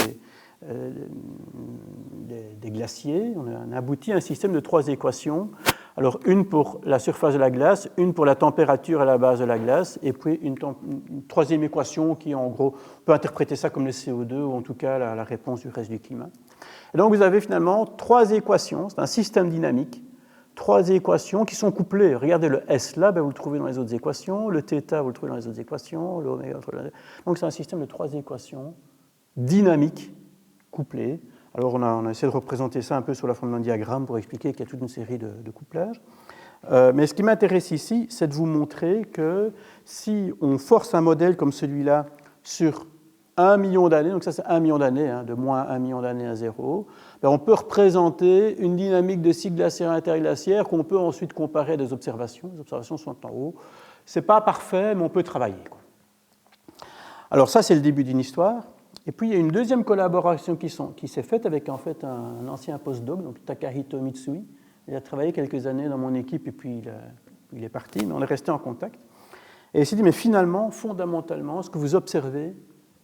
glaciers. On a abouti à un système de 3 équations. Alors, une pour la surface de la glace, une pour la température à la base de la glace, et puis une 3e équation qui, en gros, on peut interpréter ça comme le CO2, ou en tout cas la réponse du reste du climat. Et donc, vous avez finalement 3 équations, c'est un système dynamique, 3 équations qui sont couplées. Regardez le S là, vous le trouvez dans les autres équations, le θ, vous le trouvez dans les autres équations, l'oméga, donc c'est un système de 3 équations dynamiques, couplées. Alors on a essayé de représenter ça un peu sous la forme d'un diagramme pour expliquer qu'il y a toute une série de couplages. Mais ce qui m'intéresse ici, c'est de vous montrer que si on force un modèle comme celui-là sur 1 million d'années, donc ça c'est 1 million d'années, de moins 1 million d'années à 0, on peut représenter une dynamique de cycle glaciaire interglaciaire qu'on peut ensuite comparer à des observations. Les observations sont en haut. Ce n'est pas parfait, mais on peut travailler, quoi. Alors ça, c'est le début d'une histoire. Et puis, il y a une deuxième collaboration qui s'est faite avec en fait un ancien postdoc, donc Takahito Mitsui. Il a travaillé quelques années dans mon équipe et puis il est parti, mais on est resté en contact. Et il s'est dit, mais finalement, fondamentalement, ce que vous observez,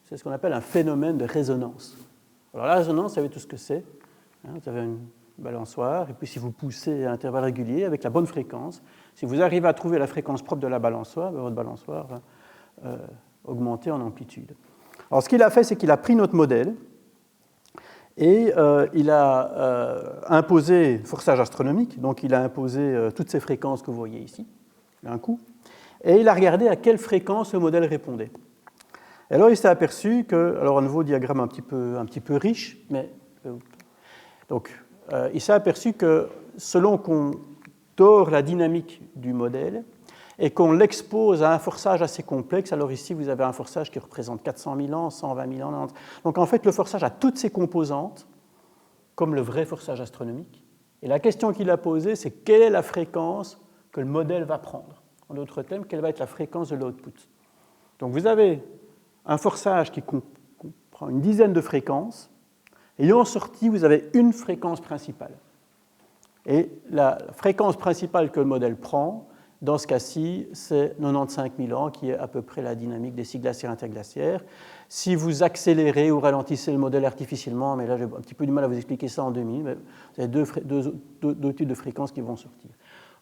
c'est ce qu'on appelle un phénomène de résonance. Alors la résonance, vous savez tout ce que c'est. Vous avez une balançoire, et puis si vous poussez à intervalles réguliers avec la bonne fréquence, si vous arrivez à trouver la fréquence propre de la balançoire, votre balançoire va augmenter en amplitude. Alors ce qu'il a fait, c'est qu'il a pris notre modèle et il a imposé forçage astronomique, donc il a imposé toutes ces fréquences que vous voyez ici, d'un coup, et il a regardé à quelle fréquence le modèle répondait. Et alors il s'est aperçu que, alors un nouveau diagramme un petit peu riche, mais donc il s'est aperçu que selon qu'on dore la dynamique du modèle et qu'on l'expose à un forçage assez complexe, alors ici vous avez un forçage qui représente 400 000 ans, 120 000 ans, donc en fait le forçage a toutes ses composantes, comme le vrai forçage astronomique, et la question qu'il a posée, c'est quelle est la fréquence que le modèle va prendre? En d'autres termes, quelle va être la fréquence de l'output? Donc vous avez un forçage qui comprend une dizaine de fréquences, et en sortie, vous avez une fréquence principale. Et la fréquence principale que le modèle prend, dans ce cas-ci, c'est 95 000 ans, qui est à peu près la dynamique des cycles glaciaires interglaciaires. Si vous accélérez ou ralentissez le modèle artificiellement, mais là j'ai un petit peu du mal à vous expliquer ça en 2000, mais vous avez deux types de fréquences qui vont sortir.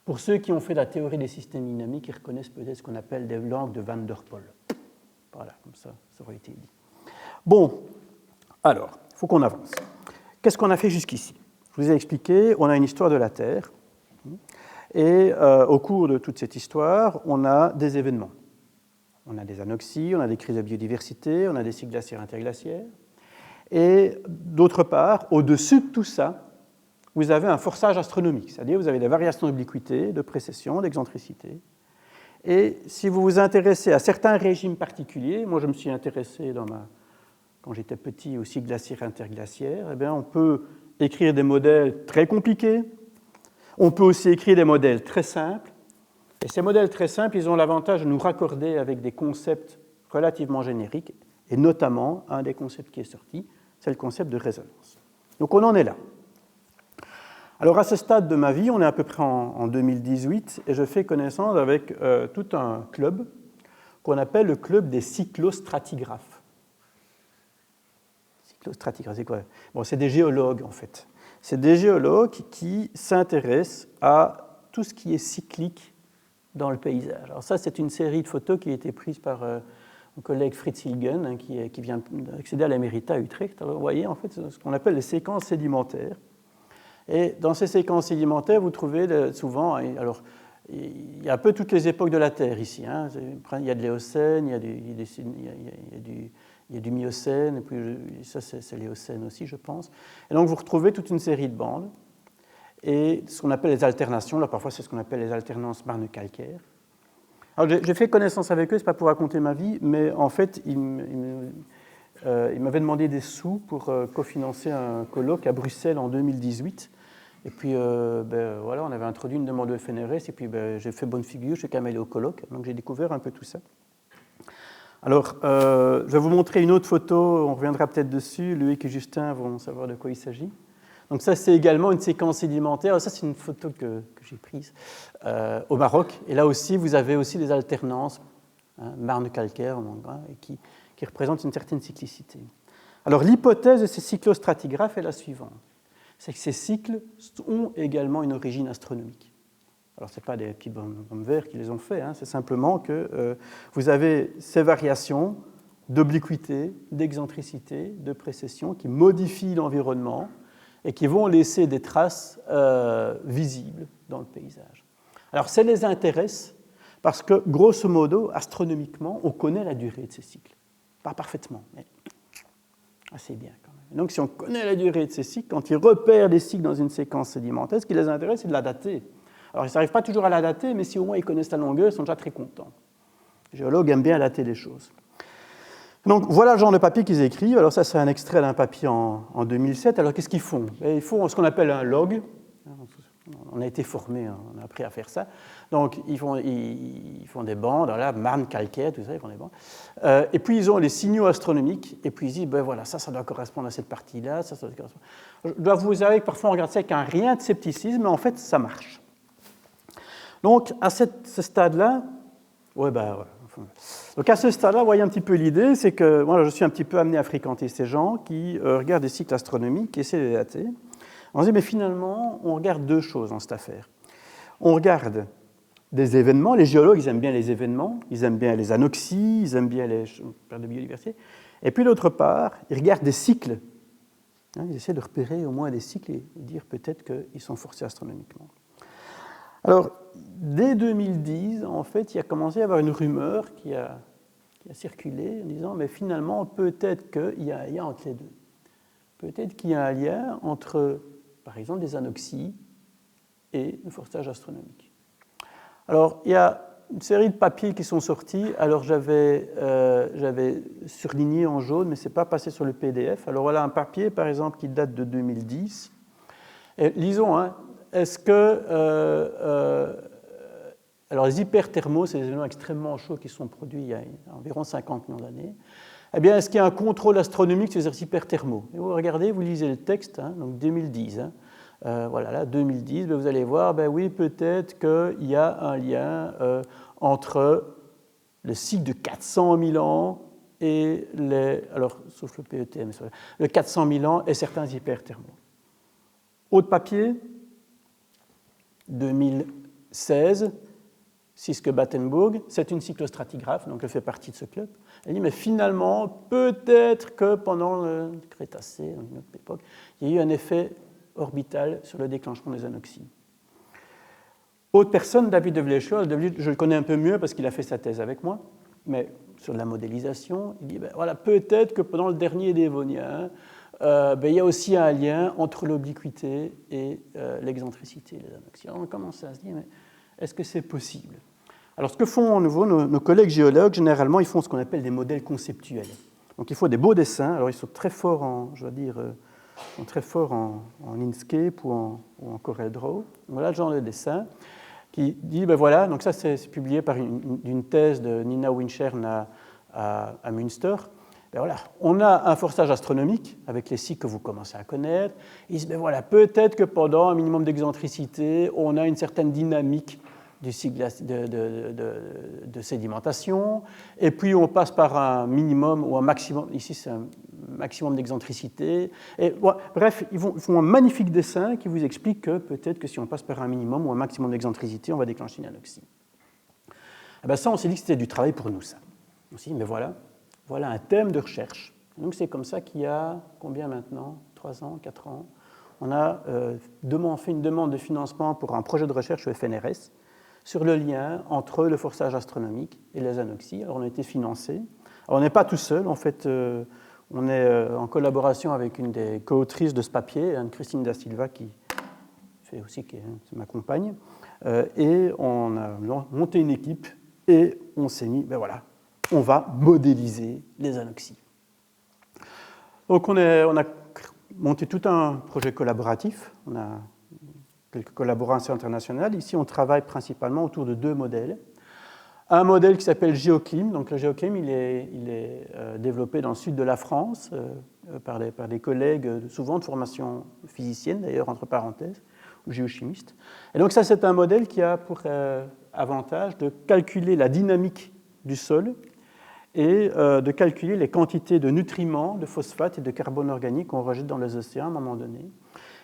Pour ceux qui ont fait la théorie des systèmes dynamiques, ils reconnaissent peut-être ce qu'on appelle des langues de Van der Pol. Voilà, comme ça aurait été dit. Bon, alors, il faut qu'on avance. Qu'est-ce qu'on a fait jusqu'ici? Je vous ai expliqué, on a une histoire de la Terre. Et au cours de toute cette histoire, on a des événements. On a des anoxies, on a des crises de biodiversité, on a des cycles glaciaires interglaciaires. Et d'autre part, au-dessus de tout ça, vous avez un forçage astronomique, c'est-à-dire vous avez des variations d'obliquité, de précession, d'excentricité. Et si vous vous intéressez à certains régimes particuliers, moi je me suis intéressé quand j'étais petit au cycle glaciaire interglaciaire, eh bien, on peut écrire des modèles très compliqués. On peut aussi écrire des modèles très simples. Et ces modèles très simples, ils ont l'avantage de nous raccorder avec des concepts relativement génériques, et notamment un des concepts qui est sorti, c'est le concept de résonance. Donc on en est là. Alors à ce stade de ma vie, on est à peu près en 2018, et je fais connaissance avec tout un club qu'on appelle le club des cyclostratigraphes. Cyclostratigraphes, c'est quoi? Bon, c'est des géologues en fait. C'est des géologues qui s'intéressent à tout ce qui est cyclique dans le paysage. Alors ça, c'est une série de photos qui a été prise par mon collègue Fritz Hilgen, qui vient d'accéder à l'Emerita à Utrecht. Alors, vous voyez, en fait, ce qu'on appelle les séquences sédimentaires. Et dans ces séquences sédimentaires, vous trouvez souvent... Alors, il y a un peu toutes les époques de la Terre ici. Hein. Il y a de l'Éocène, il y a du Miocène, et puis ça c'est l'Éocène aussi, je pense. Et donc vous retrouvez toute une série de bandes. et ce qu'on appelle les alternations. Là, parfois, c'est ce qu'on appelle les alternances marne-calcaire. Alors, j'ai fait connaissance avec eux, ce n'est pas pour raconter ma vie, mais en fait, ils m'avaient demandé des sous pour cofinancer un colloque à Bruxelles en 2018. Et puis, voilà, on avait introduit une demande de FNRS, et puis j'ai fait bonne figure, je suis quand même allé au colloque, donc j'ai découvert un peu tout ça. Alors, je vais vous montrer une autre photo, on reviendra peut-être dessus, Loïc et Justin vont savoir de quoi il s'agit. Donc ça, c'est également une séquence sédimentaire. Alors ça, c'est une photo que j'ai prise au Maroc. Et là aussi, vous avez aussi des alternances, marne calcaire, qui représentent une certaine cyclicité. Alors, l'hypothèse de ces cyclostratigraphes est la suivante. C'est que ces cycles ont également une origine astronomique. Alors, ce n'est pas des petits bonhommes verts qui les ont faits, c'est simplement que vous avez ces variations d'obliquité, d'excentricité, de précession qui modifient l'environnement et qui vont laisser des traces visibles dans le paysage. Alors, ça les intéresse parce que, grosso modo, astronomiquement, on connaît la durée de ces cycles. Pas parfaitement, mais assez bien quand même. Donc, si on connaît la durée de ces cycles, quand ils repèrent des cycles dans une séquence sédimentaire, ce qui les intéresse, c'est de la dater. Alors, ils n'arrivent pas toujours à la dater, mais si au moins ils connaissent la longueur, ils sont déjà très contents. Les géologues aiment bien dater les choses. Donc, voilà le genre de papier qu'ils écrivent. Alors, ça, c'est un extrait d'un papier en 2007. Alors, qu'est-ce qu'ils font? Ils font ce qu'on appelle un log. On a été formés, on a appris à faire ça. Donc, ils font des bandes, là, marne, calcaire, tout ça, ils font des bandes. Et puis, ils ont les signaux astronomiques, et puis ils disent, voilà, ça doit correspondre à cette partie-là, ça doit correspondre. Je dois vous avouer que parfois, on regarde ça avec un rien de scepticisme, mais en fait, ça marche. Donc, à ce stade-là, donc à ce stade-là, vous voyez un petit peu l'idée, c'est que moi, je suis un petit peu amené à fréquenter ces gens qui regardent des cycles astronomiques et essaient de les dater. On se dit, mais finalement, on regarde deux choses dans cette affaire. On regarde des événements, les géologues, ils aiment bien les événements, ils aiment bien les anoxies, ils aiment bien les pertes de biodiversité. Et puis, d'autre part, ils regardent des cycles. Ils essaient de repérer au moins des cycles et dire peut-être qu'ils sont forcés astronomiquement. Alors, dès 2010, en fait, il a commencé à y avoir une rumeur qui a circulé en disant, mais finalement, peut-être qu'il y a un lien entre les deux. Peut-être qu'il y a un lien entre, par exemple, des anoxies et le forçage astronomique. Alors, il y a une série de papiers qui sont sortis. Alors, j'avais surligné en jaune, mais ce n'est pas passé sur le PDF. Alors, voilà un papier, par exemple, qui date de 2010. Et, lisons, est-ce que... alors, les hyperthermaux, c'est des éléments extrêmement chauds qui sont produits il y a environ 50 millions d'années. Eh bien, est-ce qu'il y a un contrôle astronomique sur ces hyperthermaux? Et vous regardez, vous lisez le texte, donc 2010. Voilà, là, 2010, vous allez voir, oui, peut-être qu'il y a un lien entre le cycle de 400 000 ans et alors, sauf le PETM, le 400 000 ans et certains hyperthermaux. Autre papier, 2016, Siske Battenburg, c'est une cyclostratigraphe, donc elle fait partie de ce club. Elle dit, mais finalement, peut-être que pendant le Crétacé, dans une autre époque, il y a eu un effet orbital sur le déclenchement des anoxies. Autre personne, David de Vleeschol, je le connais un peu mieux parce qu'il a fait sa thèse avec moi, mais sur la modélisation, il dit, voilà, peut-être que pendant le dernier Dévonien, il y a aussi un lien entre l'obliquité et l'excentricité des anoxies. Alors on commence à se dire, mais est-ce que c'est possible? Alors, ce que font à nouveau nos collègues géologues, généralement, ils font ce qu'on appelle des modèles conceptuels. Donc, il faut des beaux dessins. Alors, ils sont très forts en Inkscape ou en CorelDRAW. Voilà le genre de dessin qui dit, voilà, donc ça, c'est publié par une thèse de Nina Winchern à Münster. Voilà, on a un forçage astronomique avec les cycles que vous commencez à connaître. Ils disent, voilà, peut-être que pendant un minimum d'excentricité, on a une certaine dynamique du cycle de sédimentation, et puis on passe par un minimum ou un maximum, ici c'est un maximum d'excentricité. Et, bref, ils font un magnifique dessin qui vous explique que peut-être que si on passe par un minimum ou un maximum d'excentricité, on va déclencher une anoxie. Et ça, on s'est dit que c'était du travail pour nous, ça. On s'est dit, mais voilà un thème de recherche. Donc c'est comme ça qu'il y a, combien maintenant? 3 ans, 4 ans, on a fait une demande de financement pour un projet de recherche au FNRS sur le lien entre le forçage astronomique et les anoxies. Alors on a été financé. Alors on n'est pas tout seul, en fait, on est en collaboration avec une des co-autrices de ce papier, Anne-Christine Da Silva, qui fait aussi qui ma compagne, et on a monté une équipe et on s'est mis, ben voilà, on va modéliser les anoxies. Donc on a monté tout un projet collaboratif, on a quelques collaborations internationales. Ici, on travaille principalement autour de 2 modèles. Un modèle qui s'appelle GeoClim. Donc le GeoClim, il est développé dans le sud de la France par des collègues, souvent de formation physicienne, d'ailleurs, entre parenthèses, ou géochimistes. Et donc ça, c'est un modèle qui a pour avantage de calculer la dynamique du sol et de calculer les quantités de nutriments, de phosphates et de carbone organique qu'on rejette dans les océans à un moment donné.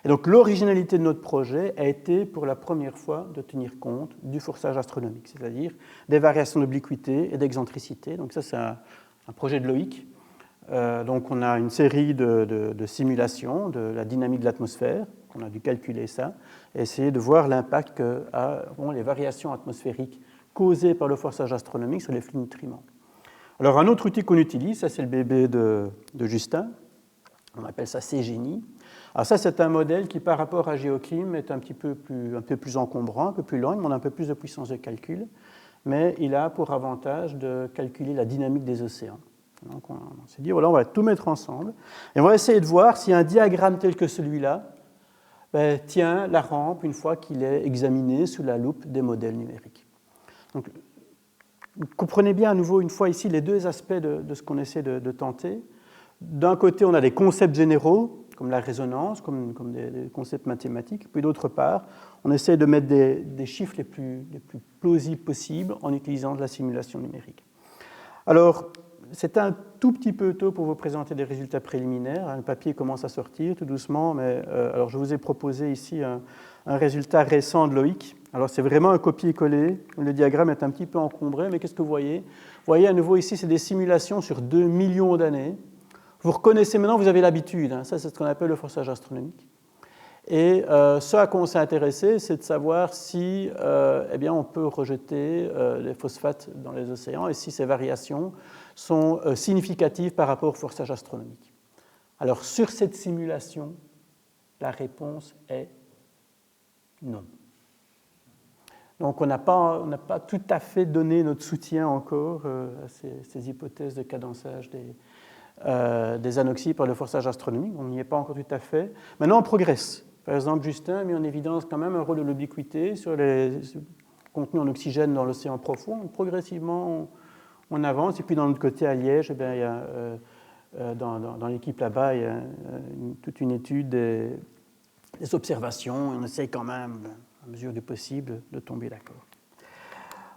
Et donc l'originalité de notre projet a été pour la première fois de tenir compte du forçage astronomique, c'est-à-dire des variations d'obliquité et d'excentricité. Donc ça, c'est un projet de Loïc. Donc on a une série de simulations de la dynamique de l'atmosphère, on a dû calculer ça, et essayer de voir l'impact qu'ont les variations atmosphériques causées par le forçage astronomique sur les flux de nutriments. Alors un autre outil qu'on utilise, ça c'est le bébé de Justin, on appelle ça CGNI. Alors ça, c'est un modèle qui, par rapport à GeoClim, est un peu plus encombrant, un peu plus lent, il demande un peu plus de puissance de calcul, mais il a pour avantage de calculer la dynamique des océans. Donc on s'est dit, voilà, on va tout mettre ensemble, et on va essayer de voir si un diagramme tel que celui-là tient la rampe une fois qu'il est examiné sous la loupe des modèles numériques. Donc, vous comprenez bien à nouveau, une fois ici, les 2 aspects de ce qu'on essaie de tenter. D'un côté, on a des concepts généraux, comme la résonance, comme des concepts mathématiques. Puis d'autre part, on essaie de mettre des chiffres les plus plausibles possibles en utilisant de la simulation numérique. Alors, c'est un tout petit peu tôt pour vous présenter des résultats préliminaires. Le papier commence à sortir tout doucement, mais alors je vous ai proposé ici un résultat récent de Loïc. Alors, c'est vraiment un copier-coller. Le diagramme est un petit peu encombré, mais qu'est-ce que vous voyez ? Vous voyez à nouveau ici, c'est des simulations sur 2 millions d'années. Vous reconnaissez maintenant, vous avez l'habitude, ça c'est ce qu'on appelle le forçage astronomique. Et ce à quoi on s'est intéressé, c'est de savoir si on peut rejeter les phosphates dans les océans et si ces variations sont significatives par rapport au forçage astronomique. Alors sur cette simulation, la réponse est non. Donc on n'a pas tout à fait donné notre soutien encore à ces hypothèses de cadençage des anoxies par le forçage astronomique. On n'y est pas encore tout à fait. Maintenant, on progresse. Par exemple, Justin a mis en évidence quand même un rôle de l'obliquité sur les contenus en oxygène dans l'océan profond. Donc, progressivement, on avance. Et puis, dans l'autre côté, à Liège, il y a, dans l'équipe là-bas, il y a toute une étude des observations. On essaye quand même, à mesure du possible, de tomber d'accord.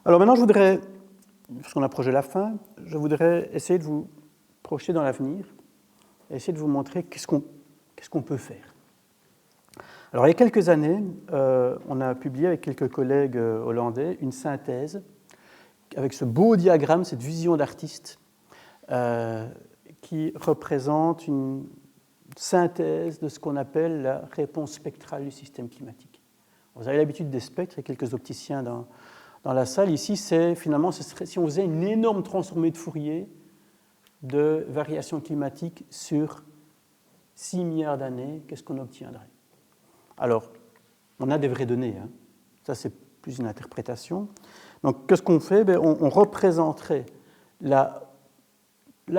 Alors maintenant, je voudrais, parce qu'on approche de la fin, je voudrais essayer de vous projeter dans l'avenir, et essayer de vous montrer qu'est-ce qu'on peut faire. Alors, il y a quelques années, on a publié avec quelques collègues hollandais une synthèse avec ce beau diagramme, cette vision d'artiste, qui représente une synthèse de ce qu'on appelle la réponse spectrale du système climatique. Vous avez l'habitude des spectres, il y a quelques opticiens dans la salle. Ici, finalement, ce serait si on faisait une énorme transformée de Fourier de variations climatiques sur 6 milliards d'années, qu'est-ce qu'on obtiendrait ? Alors, on a des vraies données, ça c'est plus une interprétation. Donc, qu'est-ce qu'on fait ? On représenterait la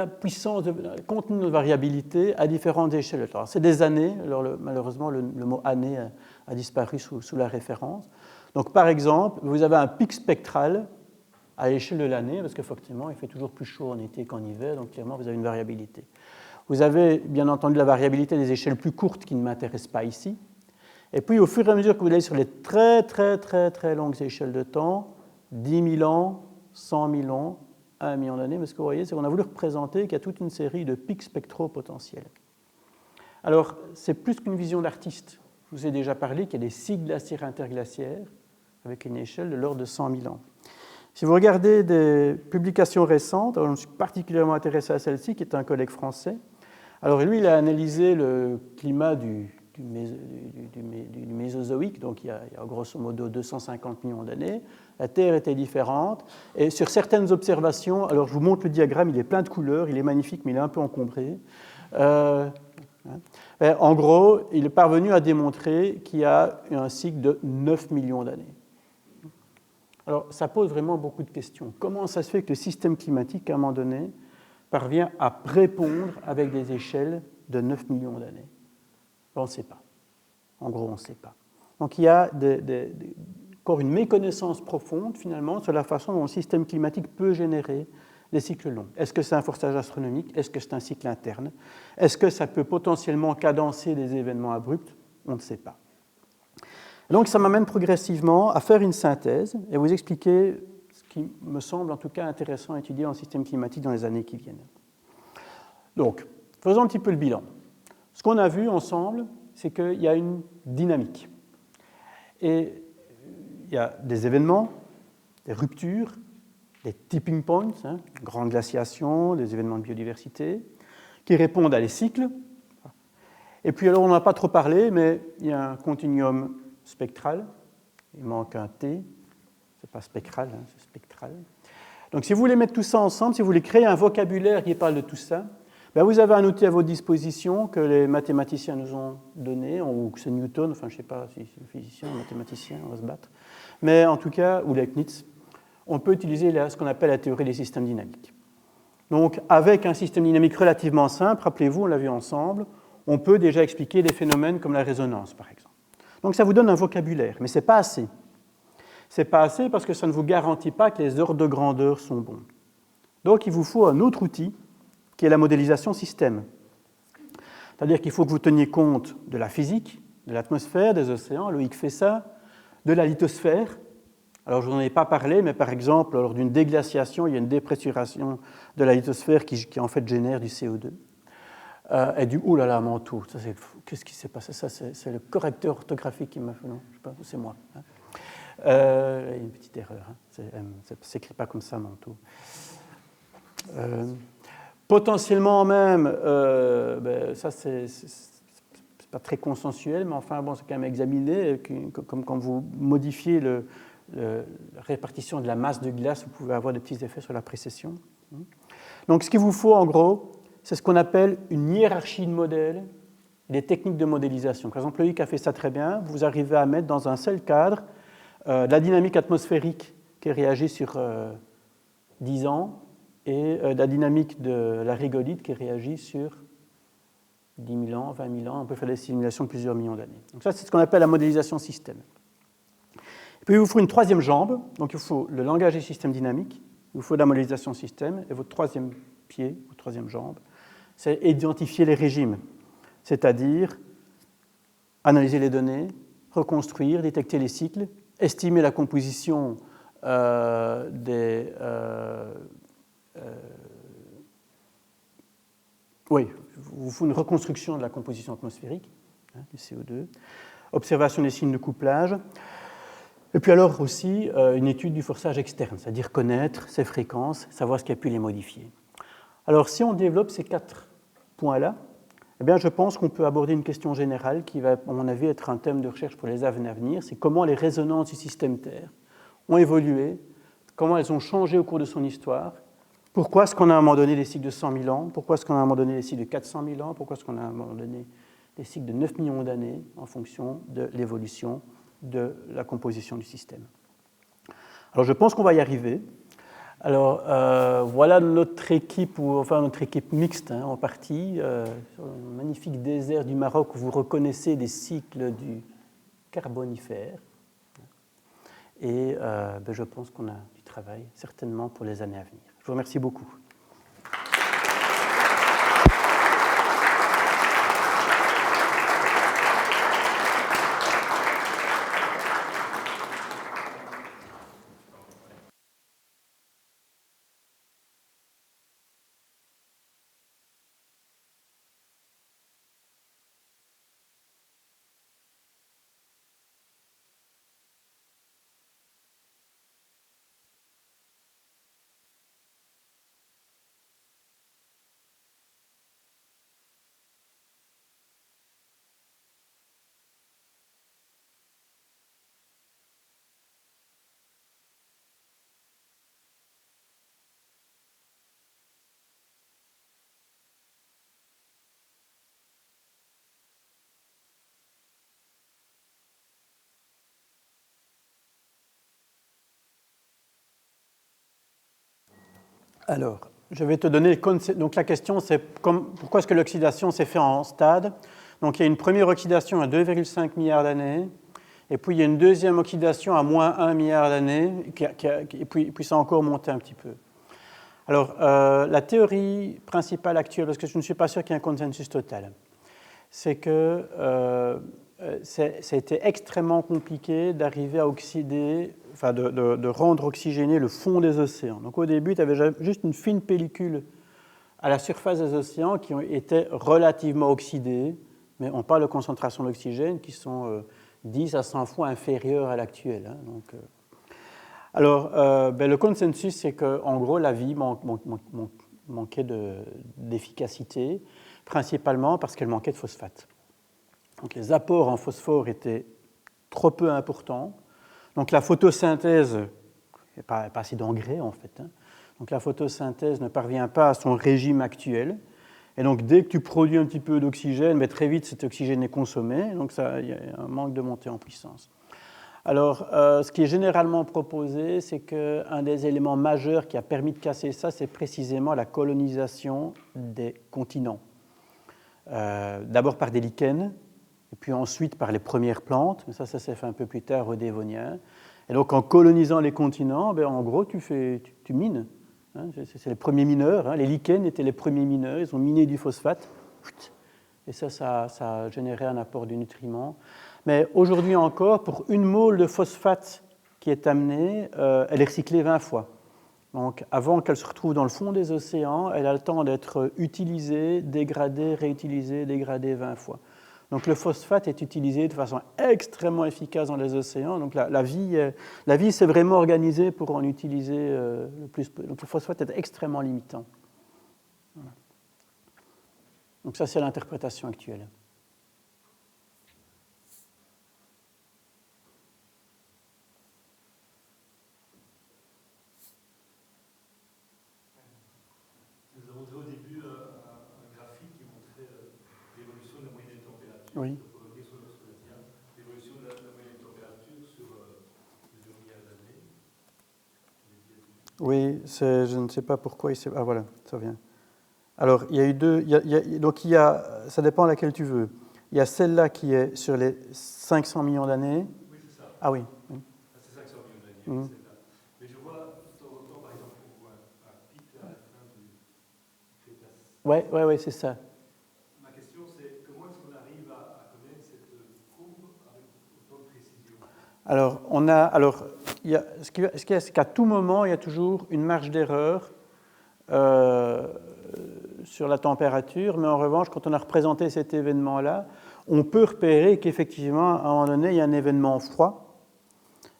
puissance, le contenu de variabilité à différentes échelles. Alors, c'est des années, alors malheureusement le mot année a disparu sous la référence. Donc, par exemple, vous avez un pic spectral à l'échelle de l'année, parce qu'effectivement, il fait toujours plus chaud en été qu'en hiver, donc clairement, vous avez une variabilité. Vous avez, bien entendu, la variabilité des échelles plus courtes qui ne m'intéressent pas ici. Et puis, au fur et à mesure que vous allez sur les très, très, très, très longues échelles de temps, 10 000 ans, 100 000 ans, 1 million d'années, mais ce que vous voyez, c'est qu'on a voulu représenter qu'il y a toute une série de pics spectraux potentiels. Alors, c'est plus qu'une vision d'artiste. Je vous ai déjà parlé qu'il y a des cycles glaciaires interglaciaires avec une échelle de l'ordre de 100 000 ans. Si vous regardez des publications récentes, alors je me suis particulièrement intéressé à celle-ci, qui est un collègue français. Alors lui, il a analysé le climat du Mésozoïque, donc il y a grosso modo 250 millions d'années. La Terre était différente. Et sur certaines observations, alors je vous montre le diagramme, il est plein de couleurs, il est magnifique, mais il est un peu encombré. En gros, il est parvenu à démontrer qu'il y a un cycle de 9 millions d'années. Alors, ça pose vraiment beaucoup de questions. Comment ça se fait que le système climatique, à un moment donné, parvient à répondre avec des échelles de 9 millions d'années? On ne sait pas. En gros, on ne sait pas. Donc, il y a encore une méconnaissance profonde, finalement, sur la façon dont le système climatique peut générer des cycles longs. Est-ce que c'est un forçage astronomique? Est-ce que c'est un cycle interne? Est-ce que ça peut potentiellement cadencer des événements abrupts? On ne sait pas. Donc ça m'amène progressivement à faire une synthèse et vous expliquer ce qui me semble en tout cas intéressant à étudier en système climatique dans les années qui viennent. Donc, faisons un petit peu le bilan. Ce qu'on a vu ensemble, c'est qu'il y a une dynamique. Et il y a des événements, des ruptures, des tipping points, grandes glaciations, des événements de biodiversité, qui répondent à des cycles. Et puis alors, on n'en a pas trop parlé, mais il y a un continuum spectral. Il manque un T. Ce n'est pas spectral, c'est spectral. Donc, si vous voulez mettre tout ça ensemble, si vous voulez créer un vocabulaire qui parle de tout ça, ben vous avez un outil à votre disposition que les mathématiciens nous ont donné, ou que c'est Newton, enfin je ne sais pas si c'est le physicien, le mathématicien, on va se battre. Mais en tout cas, ou Leibniz, on peut utiliser ce qu'on appelle la théorie des systèmes dynamiques. Donc, avec un système dynamique relativement simple, rappelez-vous, on l'a vu ensemble, on peut déjà expliquer des phénomènes comme la résonance, par exemple. Donc, ça vous donne un vocabulaire, mais ce n'est pas assez. Ce n'est pas assez parce que ça ne vous garantit pas que les ordres de grandeur sont bons. Donc, il vous faut un autre outil qui est la modélisation système. C'est-à-dire qu'il faut que vous teniez compte de la physique, de l'atmosphère, des océans, Loïc fait ça, de la lithosphère. Alors, je n'en ai pas parlé, mais par exemple, lors d'une déglaciation, il y a une dépressurisation de la lithosphère qui en fait génère du CO2. Et du oh là là, manteau, qu'est-ce qui s'est passé? Ça, c'est le correcteur orthographique qui m'a fait, non, je sais pas, c'est moi. Il y a une petite erreur, ça ne s'écrit pas comme ça, manteau. Potentiellement même, ça c'est pas très consensuel, mais enfin bon, c'est quand même examiné, comme quand vous modifiez la répartition de la masse de glace, vous pouvez avoir des petits effets sur la précession. Donc ce qu'il vous faut en gros, c'est ce qu'on appelle une hiérarchie de modèles et des techniques de modélisation. Par exemple, Loïc a fait ça très bien, vous arrivez à mettre dans un seul cadre la dynamique atmosphérique qui réagit sur 10 ans, et la dynamique de la régolithe qui réagit sur 10 000 ans, 20 000 ans. On peut faire des simulations de plusieurs millions d'années. Donc ça, c'est ce qu'on appelle la modélisation système. Et puis, il vous faut une troisième jambe. Donc, il vous faut le langage des systèmes dynamiques, il vous faut la modélisation système, et votre troisième pied, votre troisième jambe, c'est identifier les régimes, c'est-à-dire analyser les données, reconstruire, détecter les cycles, estimer la composition oui, il vous faut une reconstruction de la composition atmosphérique, du CO2, observation des signes de couplage, et puis alors aussi une étude du forçage externe, c'est-à-dire connaître ses fréquences, savoir ce qui a pu les modifier. Alors si on développe ces 4 points-là, eh bien, je pense qu'on peut aborder une question générale qui va, à mon avis, être un thème de recherche pour les années à venir, c'est comment les résonances du système Terre ont évolué, comment elles ont changé au cours de son histoire. Pourquoi est-ce qu'on a à un moment donné des cycles de 100 000 ans? Pourquoi est-ce qu'on a à un moment donné des cycles de 400 000 ans? Pourquoi est-ce qu'on a à un moment donné des cycles de 9 millions d'années en fonction de l'évolution de la composition du système? Alors, je pense qu'on va y arriver. Alors, voilà notre équipe, notre équipe mixte en partie, sur le magnifique désert du Maroc où vous reconnaissez des cycles du Carbonifère. Et je pense qu'on a du travail, certainement, pour les années à venir. Je vous remercie beaucoup. Alors, je vais te donner... Donc la question, c'est pourquoi est-ce que l'oxydation s'est faite en stade? Donc il y a une première oxydation à 2,5 milliards d'années, et puis il y a une deuxième oxydation à moins 1 milliard d'années, et puis ça a encore monté un petit peu. Alors, la théorie principale actuelle, parce que je ne suis pas sûr qu'il y ait un consensus total, c'est que ça a été extrêmement compliqué d'arriver à oxyder, enfin de rendre oxygéné le fond des océans. Donc au début, tu avais juste une fine pellicule à la surface des océans qui étaient relativement oxydées, mais on parle de concentrations d'oxygène qui sont 10 à 100 fois inférieures à l'actuelle. Hein, donc, alors, le consensus, c'est qu'en gros, la vie manquait d'efficacité, principalement parce qu'elle manquait de phosphate. Donc, les apports en phosphore étaient trop peu importants. Donc, la photosynthèse, il n'y a pas assez d'engrais, en fait. Hein. Donc, la photosynthèse ne parvient pas à son régime actuel. Et donc, dès que tu produis un petit peu d'oxygène, mais très vite, cet oxygène est consommé. Donc, il y a un manque de montée en puissance. Alors, ce qui est généralement proposé, c'est qu'un des éléments majeurs qui a permis de casser ça, c'est précisément la colonisation des continents. D'abord par des lichens, et puis ensuite par les premières plantes, mais ça s'est fait un peu plus tard au Dévonien. Et donc, en colonisant les continents, en gros, tu mines. Hein, c'est les premiers mineurs. Hein, les lichens étaient les premiers mineurs, ils ont miné du phosphate, et ça a généré un apport de nutriments. Mais aujourd'hui encore, pour une mole de phosphate qui est amenée, elle est recyclée 20 fois. Donc, avant qu'elle se retrouve dans le fond des océans, elle a le temps d'être utilisée, dégradée, réutilisée, dégradée 20 fois. Donc, le phosphate est utilisé de façon extrêmement efficace dans les océans. Donc, la vie s'est vraiment organisée pour en utiliser le plus. Donc, le phosphate est extrêmement limitant. Voilà. Donc, ça, c'est l'interprétation actuelle. Oui. L'évolution de la moyenne température sur plusieurs milliards d'années. Oui, je ne sais pas pourquoi. Ah voilà, ça vient. Alors, il y a eu deux. Ça dépend à laquelle tu veux. Il y a celle-là qui est sur les 500 millions d'années. Oui, c'est ça. Ah oui. Oui. C'est 500 millions d'années, celle-là. Mais je vois de temps en temps, par exemple, on voit un pic à la fin du Crétacé. Oui, c'est ça. Ma question, c'est comment est-ce qu'on arrive à connaître cette courbe avec autant de précision? Ce qu'il y a, c'est qu'à tout moment, il y a toujours une marge d'erreur sur la température, mais en revanche, quand on a représenté cet événement-là, on peut repérer qu'effectivement, à un moment donné, il y a un événement froid,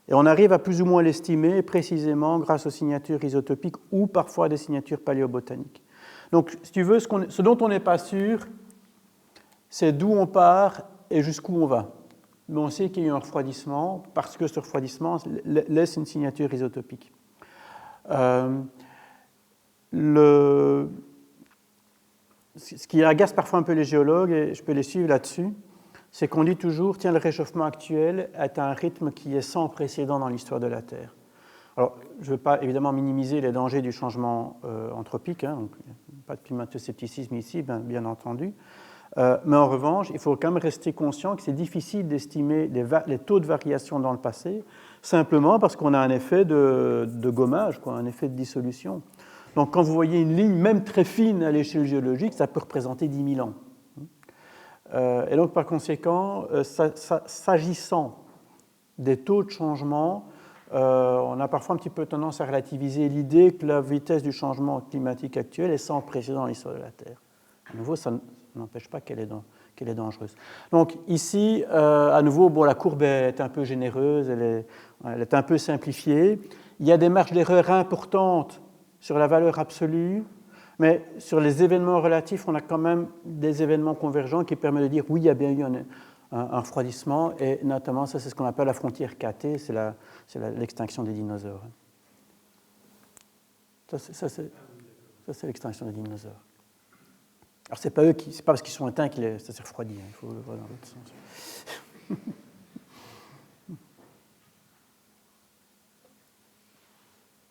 et on arrive à plus ou moins l'estimer précisément grâce aux signatures isotopiques ou parfois des signatures paléobotaniques. Donc, si tu veux, ce dont on n'est pas sûr, c'est d'où on part et jusqu'où on va. Mais on sait qu'il y a eu un refroidissement parce que ce refroidissement laisse une signature isotopique. Ce qui agace parfois un peu les géologues, et je peux les suivre là-dessus, c'est qu'on dit toujours, tiens, le réchauffement actuel est à un rythme qui est sans précédent dans l'histoire de la Terre. Alors, je ne veux pas évidemment minimiser les dangers du changement anthropique, hein, donc pas de climato-scepticisme ici, bien entendu, mais en revanche, il faut quand même rester conscient que c'est difficile d'estimer les taux de variation dans le passé, simplement parce qu'on a un effet de gommage, un effet de dissolution. Donc, quand vous voyez une ligne, même très fine à l'échelle géologique, ça peut représenter 10 000 ans. Et donc, par conséquent, s'agissant des taux de changement, on a parfois un petit peu tendance à relativiser l'idée que la vitesse du changement climatique actuel est sans précédent dans l'histoire de la Terre. À nouveau, ça n'empêche pas qu'elle est dangereuse. Donc ici, à nouveau, la courbe est un peu généreuse, elle est un peu simplifiée. Il y a des marges d'erreur importantes sur la valeur absolue, mais sur les événements relatifs, on a quand même des événements convergents qui permettent de dire oui, il y a bien eu un refroidissement, et notamment, ça c'est ce qu'on appelle la frontière KT, c'est l'extinction des dinosaures. Ça c'est l'extinction des dinosaures. Alors, c'est pas parce qu'ils sont éteints que ça s'est refroidi, il faut le voir dans l'autre sens.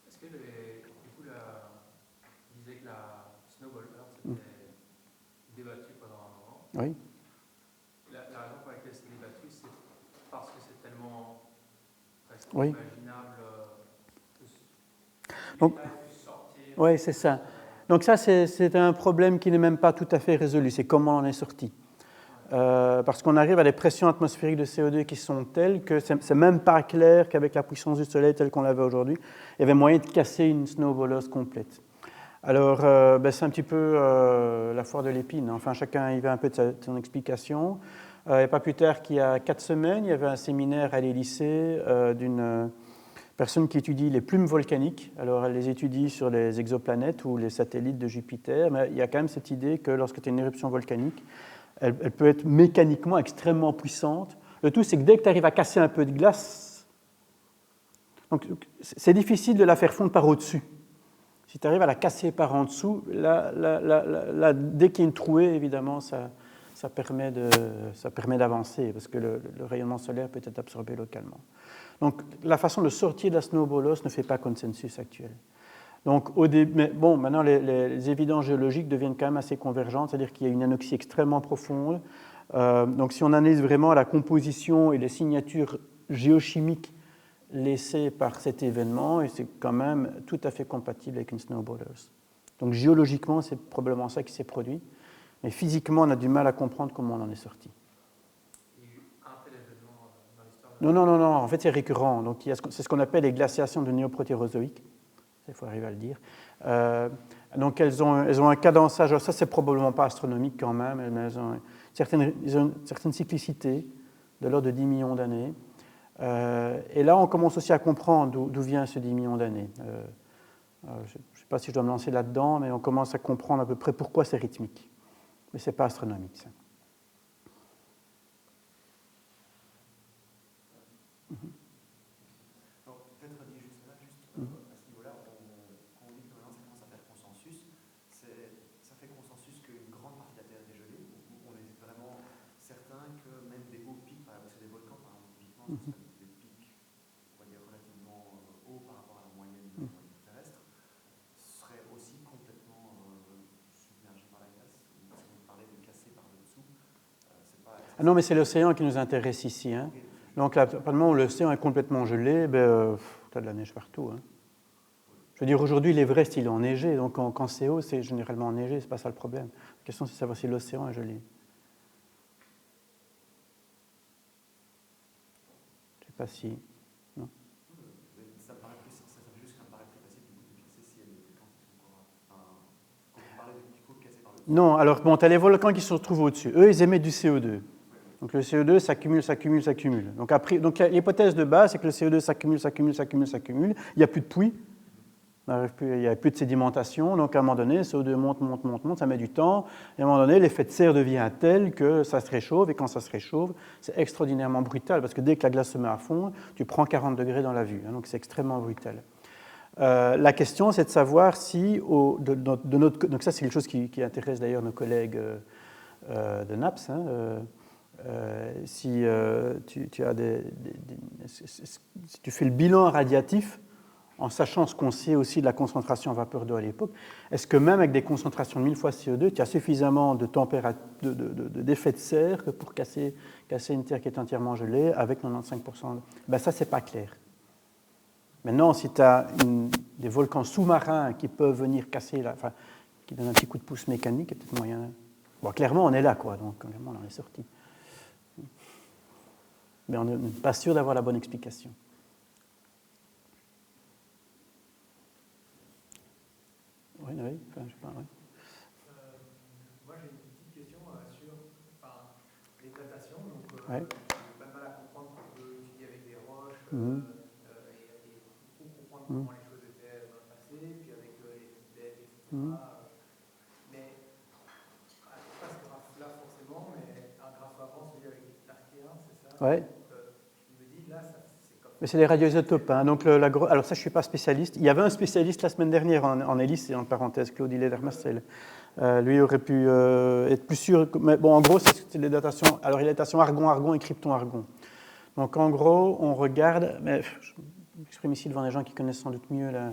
Est-ce que du coup, Oui. La raison pour laquelle c'est débattu, c'est parce que c'est tellement presque Oui. imaginable. Donc, oui, c'est ça. Donc ça, c'est un problème qui n'est même pas tout à fait résolu. C'est comment on en est sorti. Parce qu'on arrive à des pressions atmosphériques de CO2 qui sont telles que c'est même pas clair qu'avec la puissance du Soleil telle qu'on l'avait aujourd'hui, il y avait moyen de casser une snowballeuse complète. Alors, c'est un petit peu la foire de l'épine. Enfin, chacun y va un peu de son explication. Et pas plus tard qu'il y a 4 semaines, il y avait un séminaire à l'Élysée d'une personne qui étudie les plumes volcaniques. Alors, elle les étudie sur les exoplanètes ou les satellites de Jupiter, mais il y a quand même cette idée que lorsque tu as une éruption volcanique, elle peut être mécaniquement extrêmement puissante. Le tout, c'est que dès que tu arrives à casser un peu de glace, donc c'est difficile de la faire fondre par au-dessus. Si tu arrives à la casser par en dessous, là, dès qu'il y a une trouée, évidemment, ça permet d'avancer, parce que le rayonnement solaire peut être absorbé localement. Donc, la façon de sortir de la snowballeuse ne fait pas consensus actuel. Donc, mais bon, maintenant, les évidences géologiques deviennent quand même assez convergentes, c'est-à-dire qu'il y a une anoxie extrêmement profonde. Donc, si on analyse vraiment la composition et les signatures géochimiques laissées par cet événement, et c'est quand même tout à fait compatible avec une snowballeuse. Donc, géologiquement, c'est probablement ça qui s'est produit, mais physiquement, on a du mal à comprendre comment on en est sorti. Il y a eu un tel événement dans l'histoire. Non, en fait, c'est récurrent. Donc, c'est ce qu'on appelle les glaciations de néoprotérozoïques. Il faut arriver à le dire. Donc, elles ont un cadençage. Alors ça, c'est probablement pas astronomique quand même, mais elles ont une certaine cyclicité de l'ordre de 10 millions d'années. Et là, on commence aussi à comprendre d'où vient ce 10 millions d'années. Je ne sais pas si je dois me lancer là-dedans, mais on commence à comprendre à peu près pourquoi c'est rythmique. Mais ce n'est pas astronomique, ça. Des pics, on va dire, relativement hauts par rapport à la moyenne terrestre, seraient aussi complètement submergés par la glace. Si vous parlez de casser par le dessous, c'est pas... Ah non, mais c'est l'océan qui nous intéresse ici. Hein. Donc, à partir du moment où l'océan est complètement gelé, tu as de la neige partout. Hein. Je veux dire, aujourd'hui, l'Everest, il est enneigé. Donc, quand c'est haut, c'est généralement enneigé. Ce n'est pas ça le problème. La question, c'est de savoir si l'océan est gelé. Pas si. Non. Ça me paraît juste que ça me paraît plus facile de casser si il y a des volcans qui sont encore. Quand vous parlez du coup de casser par le dessus. Non, alors bon, tu as les volcans qui se retrouvent au-dessus. Eux, ils émettent du CO2. Donc le CO2 s'accumule. Donc l'hypothèse de base, c'est que le CO2 s'accumule. Il n'y a plus de puits. Il n'y a plus de sédimentation, donc à un moment donné, le CO2 monte, ça met du temps, et à un moment donné, l'effet de serre devient tel que ça se réchauffe, et quand ça se réchauffe, c'est extraordinairement brutal, parce que dès que la glace se met à fondre, tu prends 40 degrés dans la vue, hein, donc c'est extrêmement brutal. La question, c'est de savoir si, donc ça c'est quelque chose qui intéresse d'ailleurs nos collègues de NAPS, hein, si tu fais le bilan radiatif, en sachant ce qu'on sait aussi de la concentration en vapeur d'eau à l'époque, est-ce que même avec des concentrations de 1000 fois CO2, tu as suffisamment d'effet de serre pour casser une terre qui est entièrement gelée avec 95%? Ça, c'est pas clair. Maintenant, si tu as des volcans sous-marins qui peuvent venir casser, qui donnent un petit coup de pouce mécanique, il y a peut-être moyen... Bon, clairement, on est là, quoi, donc clairement, on en est sorti. Mais on n'est pas sûr d'avoir la bonne explication. Oui, enfin, je sais pas, oui. Moi, j'ai une petite question sur les datations. Donc, Ouais. j'ai pas de mal à comprendre qu'on peut étudier avec des roches et comprendre comment les choses étaient dans le passé, puis avec les dates, etc. Mais pas ce graphe-là forcément, mais un graphe avant, celui avec l'archéen, c'est ça? Ouais. Je me dis, là, c'est comme... Mais c'est les radioisotopes. Hein. Donc, alors ça, je ne suis pas spécialiste. Il y avait un spécialiste la semaine dernière en hélice, et en parenthèse, Claude Hiller-Marcel. Lui aurait pu être plus sûr. Mais bon, en gros, c'est les datations. Alors, il y a les datations argon-argon et krypton-argon. Donc, en gros, on regarde. Mais je m'exprime ici devant des gens qui connaissent sans doute mieux la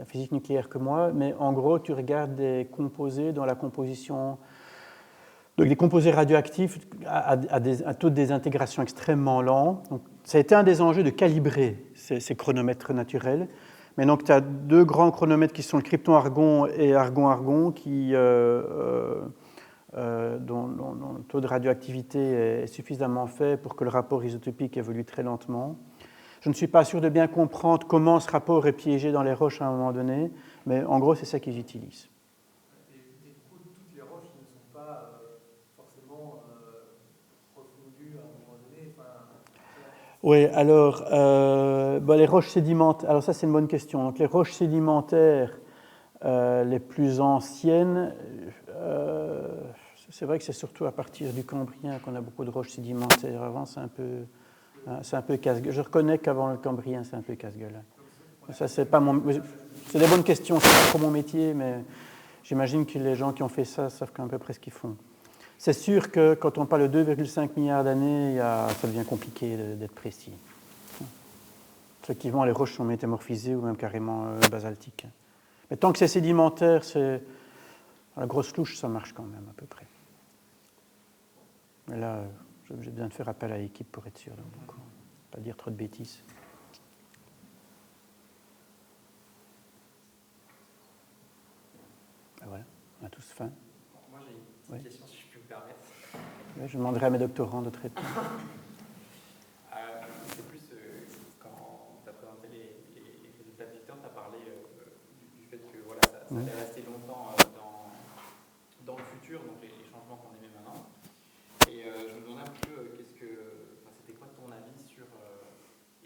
physique nucléaire que moi. Mais en gros, tu regardes des composés dont la composition Donc des composés radioactifs à taux de désintégration extrêmement lent. Donc, ça a été un des enjeux de calibrer ces chronomètres naturels. Mais donc tu as deux grands chronomètres qui sont le krypton-argon et argon-argon dont le taux de radioactivité est suffisamment fait pour que le rapport isotopique évolue très lentement. Je ne suis pas sûr de bien comprendre comment ce rapport est piégé dans les roches à un moment donné, mais en gros, c'est ça qu'ils utilisent. Et du coup, toutes les roches ne sont pas forcément refondues à un moment donné. Oui, alors, les roches sédimentaires, alors ça c'est une bonne question. Donc, les roches sédimentaires les plus anciennes, c'est vrai que c'est surtout à partir du Cambrien qu'on a beaucoup de roches sédimentaires. Avant, c'est un peu casse-gueule. Je reconnais qu'avant le Cambrien, c'est un peu casse-gueule. Ça, c'est des bonnes questions, c'est pas trop mon métier, mais j'imagine que les gens qui ont fait ça savent à peu près ce qu'ils font. C'est sûr que quand on parle de 2,5 milliards d'années, ça devient compliqué d'être précis. Effectivement, les roches sont métamorphisées ou même carrément basaltiques. Mais tant que c'est sédimentaire, la grosse louche, ça marche quand même à peu près. Mais là, j'ai besoin de faire appel à l'équipe pour être sûr. Donc, pas dire trop de bêtises. Et voilà, on a tous faim. Moi, j'ai une petite question, si je puis me permettre. Oui, je demanderai à mes doctorants de traiter. C'est plus quand tu as présenté les résultats de Victor, tu as parlé du fait que voilà, ça allait rester longtemps dans le futur, donc les changements qu'on émet maintenant. Et je me demandais un petit peu, c'était quoi ton avis sur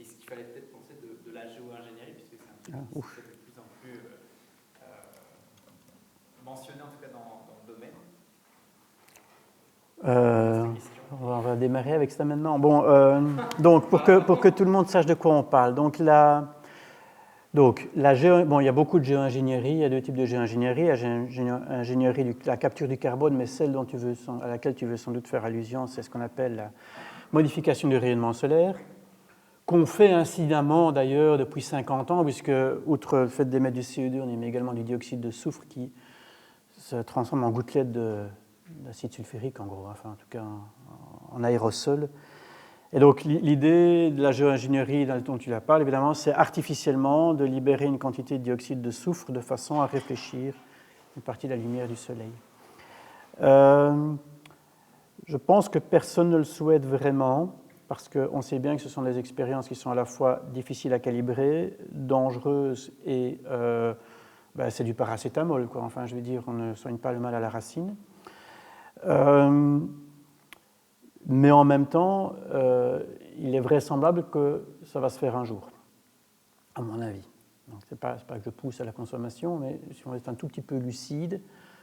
est-ce qu'il fallait peut-être penser de la géo-ingénierie, puisque c'est un truc qui se fait de plus en plus mentionné, en tout cas dans le domaine. On va démarrer avec ça maintenant. Bon, donc pour que tout le monde sache de quoi on parle. Donc il y a beaucoup de géo-ingénierie. Il y a deux types de géo-ingénierie. Il y a l'ingénierie de la capture du carbone, mais celle à laquelle tu veux sans doute faire allusion, c'est ce qu'on appelle la modification du rayonnement solaire, qu'on fait incidemment d'ailleurs depuis 50 ans, puisque outre le fait d'émettre du CO2, on émet également du dioxyde de soufre qui se transforme en gouttelettes d'acide sulfurique, en gros, enfin en tout cas en aérosol. Et donc l'idée de la géo-ingénierie dont tu la parles, évidemment, c'est artificiellement de libérer une quantité de dioxyde de soufre de façon à réfléchir une partie de la lumière du soleil. Je pense que personne ne le souhaite vraiment, parce qu'on sait bien que ce sont des expériences qui sont à la fois difficiles à calibrer, dangereuses et c'est du paracétamol, quoi. Enfin, je veux dire, on ne soigne pas le mal à la racine. Mais en même temps, il est vraisemblable que ça va se faire un jour, à mon avis. Donc, c'est pas que je pousse à la consommation, mais si on est un tout petit peu lucide,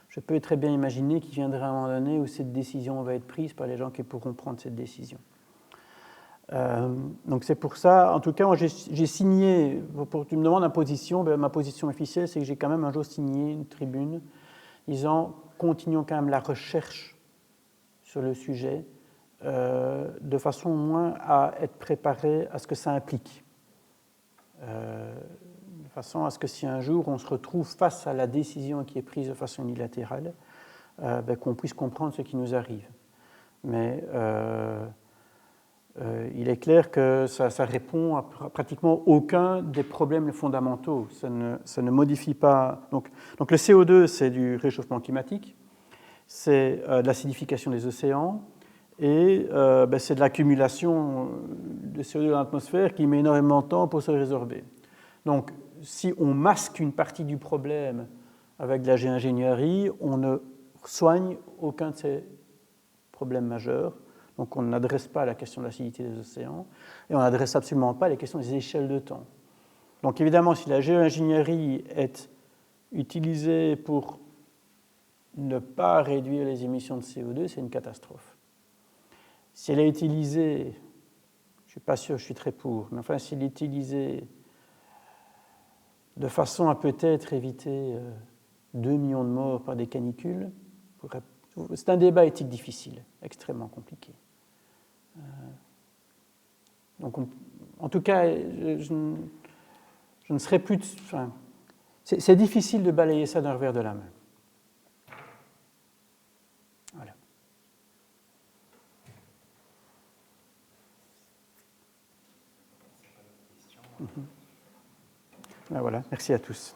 je peux très bien imaginer qu'il viendra un moment donné où cette décision va être prise par les gens qui pourront prendre cette décision. Donc c'est pour ça, en tout cas, j'ai signé, tu me demandes ma position, ma position officielle, c'est que j'ai quand même un jour signé une tribune disant continuons quand même la recherche sur le sujet, de façon au moins à être préparé à ce que ça implique. De façon à ce que si un jour on se retrouve face à la décision qui est prise de façon unilatérale, qu'on puisse comprendre ce qui nous arrive. Mais il est clair que ça répond à pratiquement aucun des problèmes fondamentaux. Ça ne modifie pas. Donc le CO2, c'est du réchauffement climatique, c'est de l'acidification des océans, et c'est de l'accumulation de CO2 dans l'atmosphère qui met énormément de temps pour se résorber. Donc, si on masque une partie du problème avec de la géo-ingénierie, on ne soigne aucun de ces problèmes majeurs. Donc, on n'adresse pas la question de l'acidité des océans et on n'adresse absolument pas les questions des échelles de temps. Donc, évidemment, si la géo-ingénierie est utilisée pour ne pas réduire les émissions de CO2, c'est une catastrophe. Si elle est utilisée, je ne suis pas sûr, je suis très pour, mais enfin, si elle est utilisée de façon à peut-être éviter 2 millions de morts par des canicules, c'est un débat éthique difficile, extrêmement compliqué. Donc, en tout cas, je ne serais plus... c'est difficile de balayer ça d'un revers de la main. Voilà. Ben voilà, merci à tous.